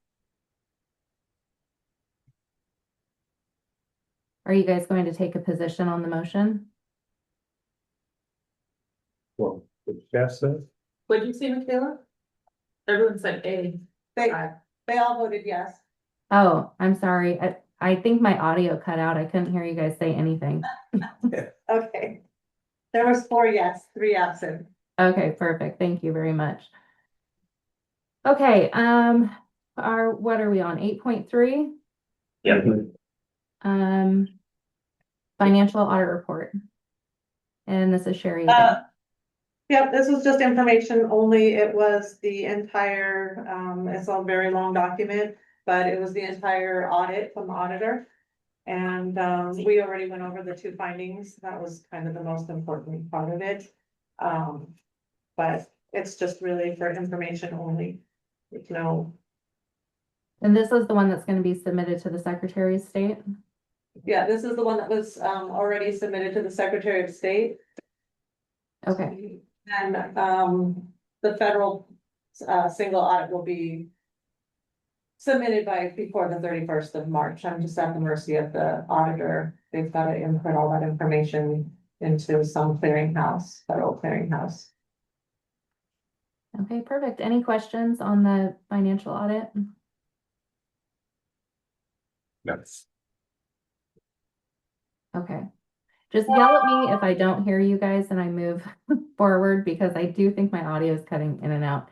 Are you guys going to take a position on the motion? Well, Jeff said. What'd you say, Michaela? Everyone said A. They all voted yes. Oh, I'm sorry. I think my audio cut out. I couldn't hear you guys say anything. Okay. There was 4 yes, 3 absent. Okay, perfect. Thank you very much. Okay, what are we on? 8.3? Yeah. Financial audit report. And this is Sherry again. Yep, this was just information only. It was the entire, it's a very long document, but it was the entire audit from the auditor. And, we already went over the 2 findings. That was kind of the most important part of it. But it's just really for information only. There's no, And this is the one that's going to be submitted to the Secretary of State. yeah, this is the one that was, already submitted to the Secretary of State. Okay, And, the federal, single audit will be submitted by before the 31st of March. I'm just at the mercy of the auditor. They've got to input all that information into some clearinghouse, federal clearinghouse. Okay, perfect. Any questions on the financial audit? That's. Okay. Just yell at me if I don't hear you guys and I move forward because I do think my audio is cutting in and out.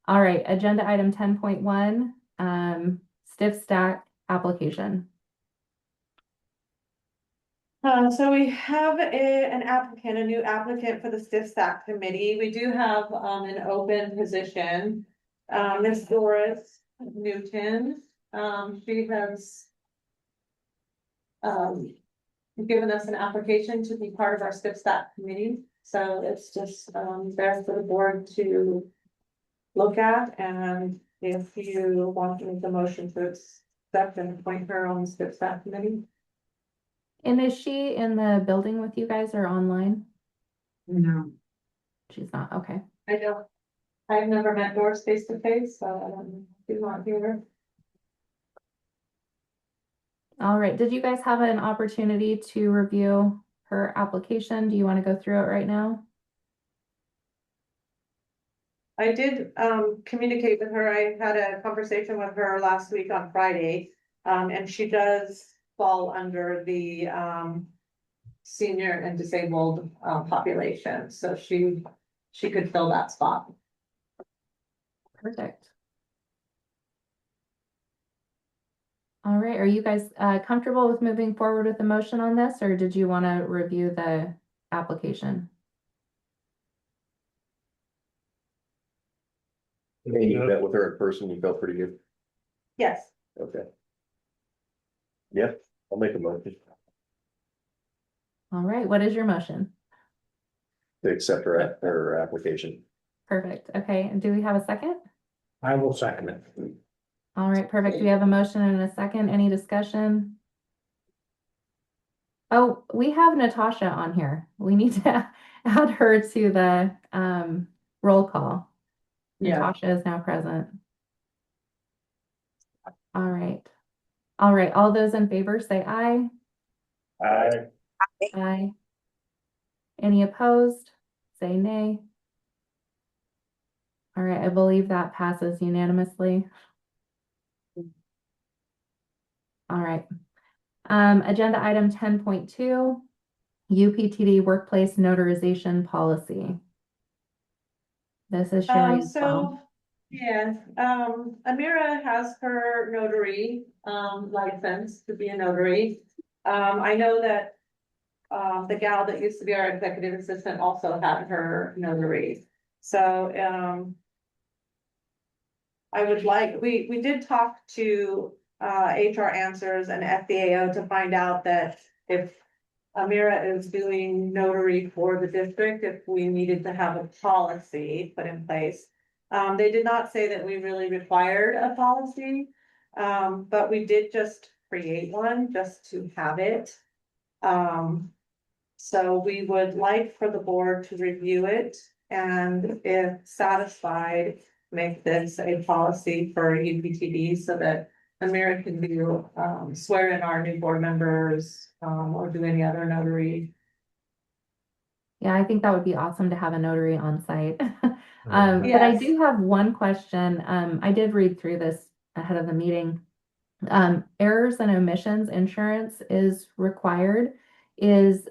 All right, agenda item 10.1, stiff stack application. So we have a new applicant for the stiff stack committee. We do have, an open position. Ms. Doris Newton, she has given us an application to be part of our stiff stack committee. So it's just, there for the board to look at, and if you want to make the motion to accept and appoint her on the stiff stack committee. And is she in the building with you guys or online? No. She's not, okay. I don't, I've never met Doris face to face, so I don't know if you want to hear her. All right, did you guys have an opportunity to review her application? Do you want to go through it right now? I did communicate with her. I had a conversation with her last week on Friday. And she does fall under the senior and disabled population, so she could fill that spot. Perfect. All right, are you guys comfortable with moving forward with the motion on this, or did you want to review the application? And you met with her in person, you felt pretty good? Yes, Okay. Yeah, I'll make a motion All right, what is your motion? to accept her application. Perfect. Okay, and do we have a second? I will second it. All right, perfect. We have a motion and a second. Any discussion? Oh, we have Natasha on here. We need to add her to the roll call. Yeah. Natasha is now present. All right. All right, all those in favor say aye. Aye. Aye. Any opposed? Say nay. All right, I believe that passes unanimously. All right. Agenda item 10.2, UPTD workplace notarization policy. This is Sherry as well. yeah, Amira has her notary license to be a notary. I know that the gal that used to be our executive assistant also had her notary. So I would like, we did talk to HR Answers and FBAO to find out that if Amira is doing notary for the district, if we needed to have a policy put in place. They did not say that we really required a policy, but we did just create one just to have it. So we would like for the board to review it, and if satisfied, make this a policy for UPTD so that Amira can do, swear in our new board members, or do any other notary. Yeah, I think that would be awesome to have a notary on site. But I Yes. do have one question. I did read through this ahead of the meeting. Errors and omissions insurance is required. Is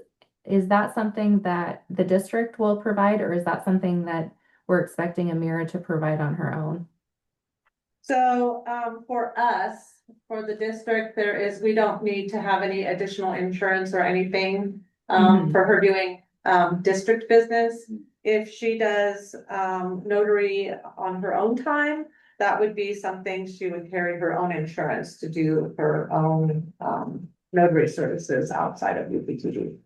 that something that the district will provide, or is that something that we're expecting Amira to provide on her own? So, for us, for the district, we don't need to have any additional insurance or anything, Mhm. for her doing, district business. If she does, notary on her own time, that would be something she would carry her own insurance to do her own, notary services outside of UPTD.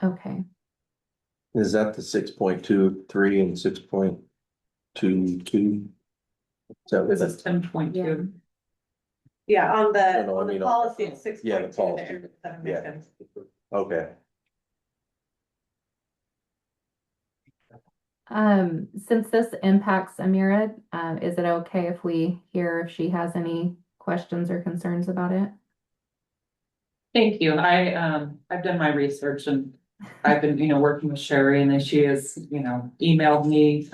Okay. Is that the 6.23 and 6.22? So This is 10.2. Yeah, on the, No, I on the mean, policy, it's 6.2. yeah, the policy. errors and Yeah. omissions. Okay, Since this impacts Amira, is it okay if we hear if she has any questions or concerns about it? Thank you. I've done my research and I've been, working with Sherry and then she has, emailed me,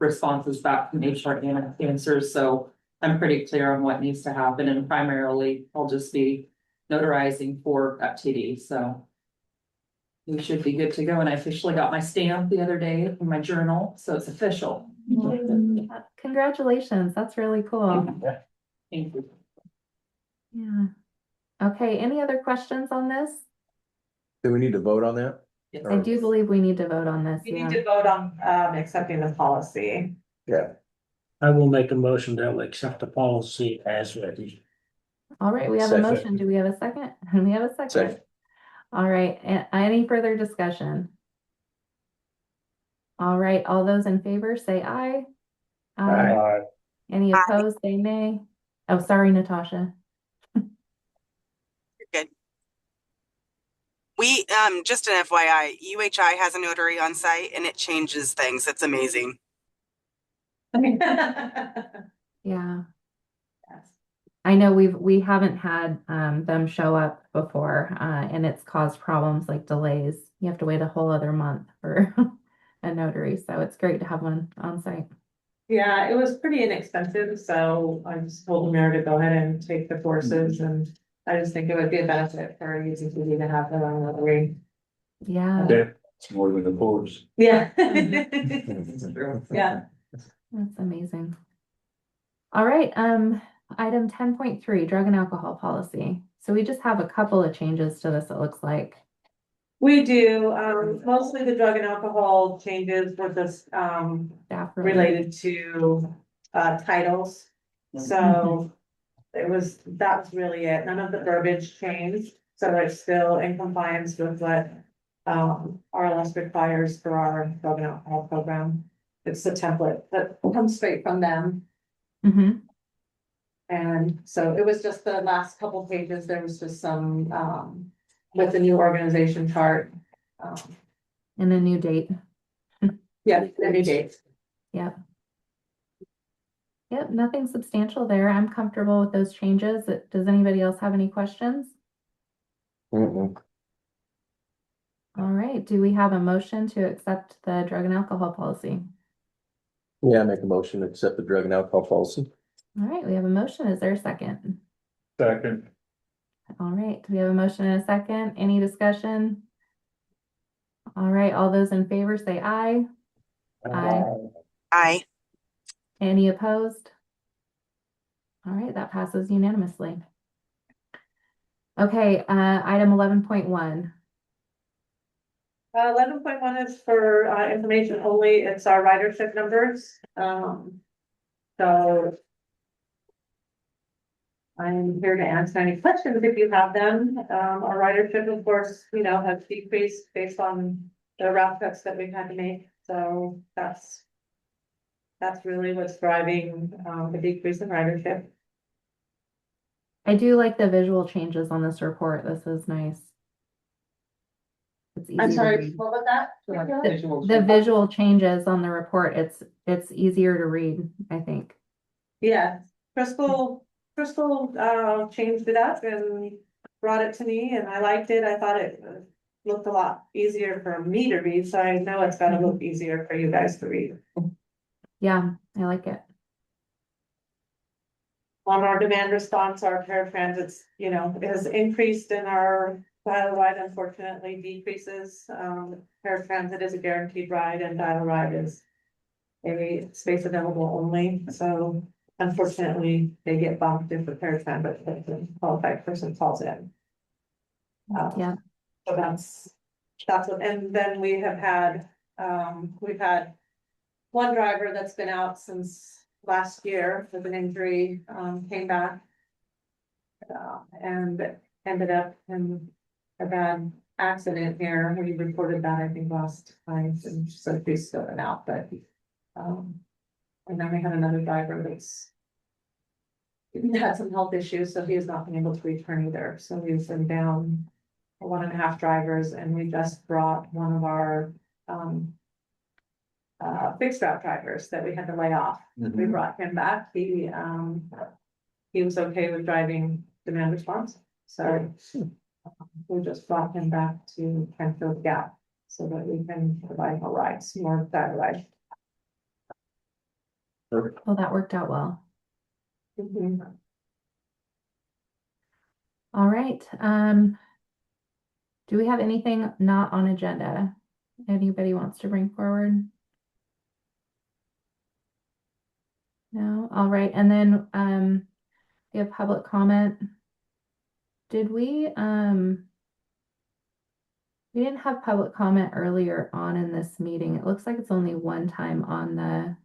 responses back from HR and answers. So I'm pretty clear on what needs to happen and primarily I'll just be notarizing for FTD. So we should be good to go. And I officially got my stamp the other day in my journal, so it's official. Congratulations, that's really cool. Thank you. Yeah. Okay, any other questions on this? Do we need to vote on that? I do believe we need to vote on this, You yeah. need to vote on, accepting the policy. Yeah. I will make a motion that we accept the policy as written. All right, we have a Second. motion. Do we have a second? We have a second. Second. All right, any further discussion? All right, all those in favor say aye. Any Aye. opposed, say nay. Oh, sorry, Natasha. We, just an FYI, UHI has a notary on site and it changes things. It's amazing. Yeah, I know we haven't had them show up before, and it's caused problems like delays. You have to wait a whole other month for a notary, so it's great to have one on site. Yeah, it was pretty inexpensive, so I just told Amira to go ahead and take the courses, and I just think it would be a benefit for using TV to have their own notary. Yeah, It's more than the course. Yeah. True. Yeah. that's amazing. All right, item 10.3, drug and alcohol policy. So we just have a couple of changes to this, it looks like. We do, mostly the drug and alcohol changes were just, Staff related to, titles. So that was really it. None of the verbiage changed, so it's still in compliance with what, RLS requires for our drug and alcohol program. It's the template that comes straight from them. Mm-hmm. And so it was just the last couple pages, there was just some, with the new organization chart. And a new date. Yeah, the new dates. Yep. Yep, nothing substantial there. I'm comfortable with those changes. Does anybody else have any questions? Mm-mm. All right, do we have a motion to accept the drug and alcohol policy? Yeah, make a motion to accept the drug and alcohol policy. All right, we have a motion. Is there a second? Second. All right, do we have a motion and a second? Any discussion? All right, all those in favor say aye. Aye. Aye. Any opposed? All right, that passes unanimously. Okay, item 11.1. 11.1 is for, information only. It's our ridership numbers. So I'm here to answer any questions if you have them. Our ridership, of course, has decreased based on the route cuts that we've had to make. So that's really what's driving, the decrease in ridership. I do like the visual changes on this report. This is nice. It's easy I'm to sorry, read. what was that? The visual changes on the report, it's easier to read, I think. Yeah, Crystal, changed it up and brought it to me and I liked it. I thought it looked a lot easier for me to read, so I know it's gotta look easier for you guys to read. Yeah, I like it. On our demand response, our paratransits, has increased in our dial ride, unfortunately decreases. Paratransit is a guaranteed ride and dial ride is a space available only, so unfortunately, they get bumped if the paratransit, the qualified person falls in. Yeah. So that's what, and then we have had, we've had one driver that's been out since last year with an injury, came back. And ended up in a bad accident here. We reported that, I think, last time, and so he's still been out, but. And then we had another driver that's. Had some health issues, so he has not been able to return either, so we've been down 1.5 drivers, and we just brought one of our, fixed route drivers that we had to lay off. We brought him back. He was okay with driving demand response, so we just brought him back to kind of fill the gap so that we can provide more rides, more data rides. Well, that worked out well. All right, do we have anything not on agenda? Anybody wants to bring forward? No, all right, and then, we have public comment. Did we didn't have public comment earlier on in this meeting. It looks like it's only one time on the.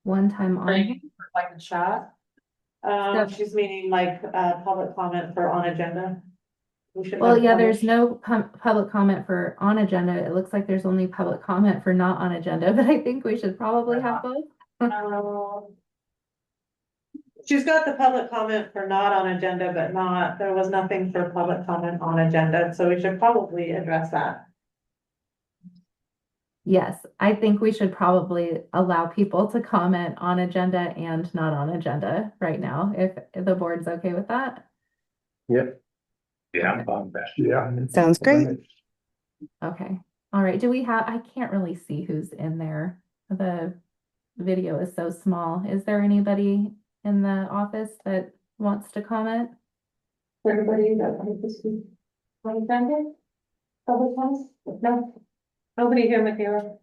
One time on. Like a chat? She's meaning like, public comment for on agenda. We should Well, have yeah, one. there's no public comment for on agenda. It looks like there's only public comment for not on agenda, but I think we should probably have both. She's got the public comment for not on agenda, but not, there was nothing for public comment on agenda, so we should probably address that. Yes, I think we should probably allow people to comment on agenda and not on agenda right now, if the board's okay with that. Yep. Yeah. Yeah. Sounds great. Okay, all right, I can't really see who's in there. The video is so small. Is there anybody in the office that wants to comment? Everybody that wanted to speak on agenda? Public comments? No? Nobody here, Michaela?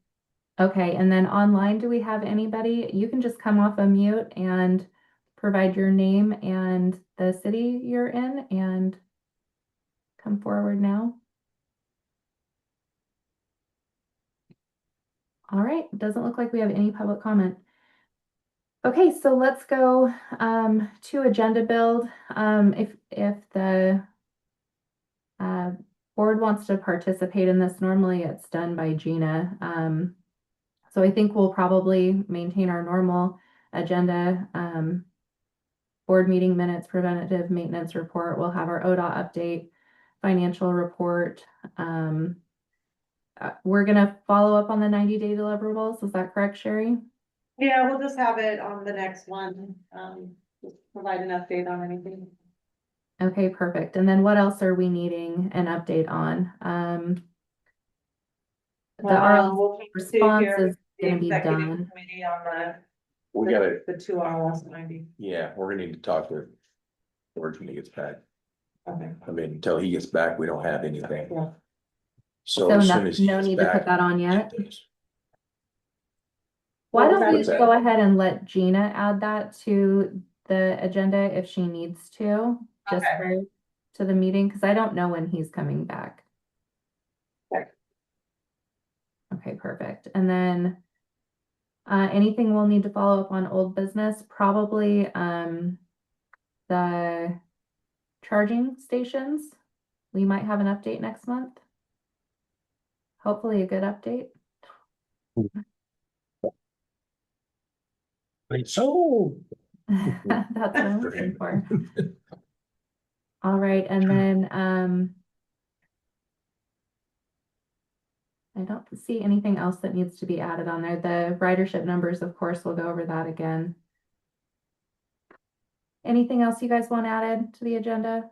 Okay, and then online, do we have anybody? You can just come off a mute and provide your name and the city you're in and come forward now. All right, doesn't look like we have any public comment. Okay, so let's go to agenda build. If the board wants to participate in this, normally it's done by Gina. So I think we'll probably maintain our normal agenda. Board meeting minutes, preventative maintenance report. We'll have our ODOT update, financial report. We're gonna follow up on the 90-day deliverables. Is that correct, Sherry? Yeah, we'll just have it on the next one, just provide an update on anything. Okay, perfect. And then what else are we needing an update on? The RL We'll see response here is the gonna be executive done. committee on We gotta, the 2 hour last 90. yeah, we're gonna need to talk to George when he gets back. Okay. I mean, until he gets back, we don't have anything. Yeah. So So as no, soon as he no gets need to put back. that on yet. it does. Why What don't we was that? go ahead and let Gina add that to the agenda if she needs to, just Okay. prior to the meeting, because I don't know when he's coming back. Okay. Okay, perfect. And then anything we'll need to follow up on old business, probably the charging stations. We might have an update next month. Hopefully a good update. So, That's what I'm looking for. All right, and then I don't see anything else that needs to be added on there. The ridership numbers, of course, we'll go over that again. Anything else you guys want added to the agenda?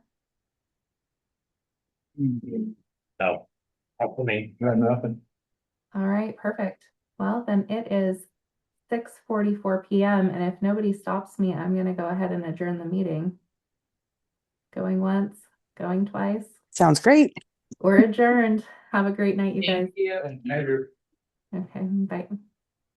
no. Not for me. Got nothing. All right, perfect. Well, then it is 6:44 p.m. and if nobody stops me, I'm gonna go ahead and adjourn the meeting. Going once, going twice. Sounds great. We're adjourned. Have a great night, you guys. Thank you. Okay, bye.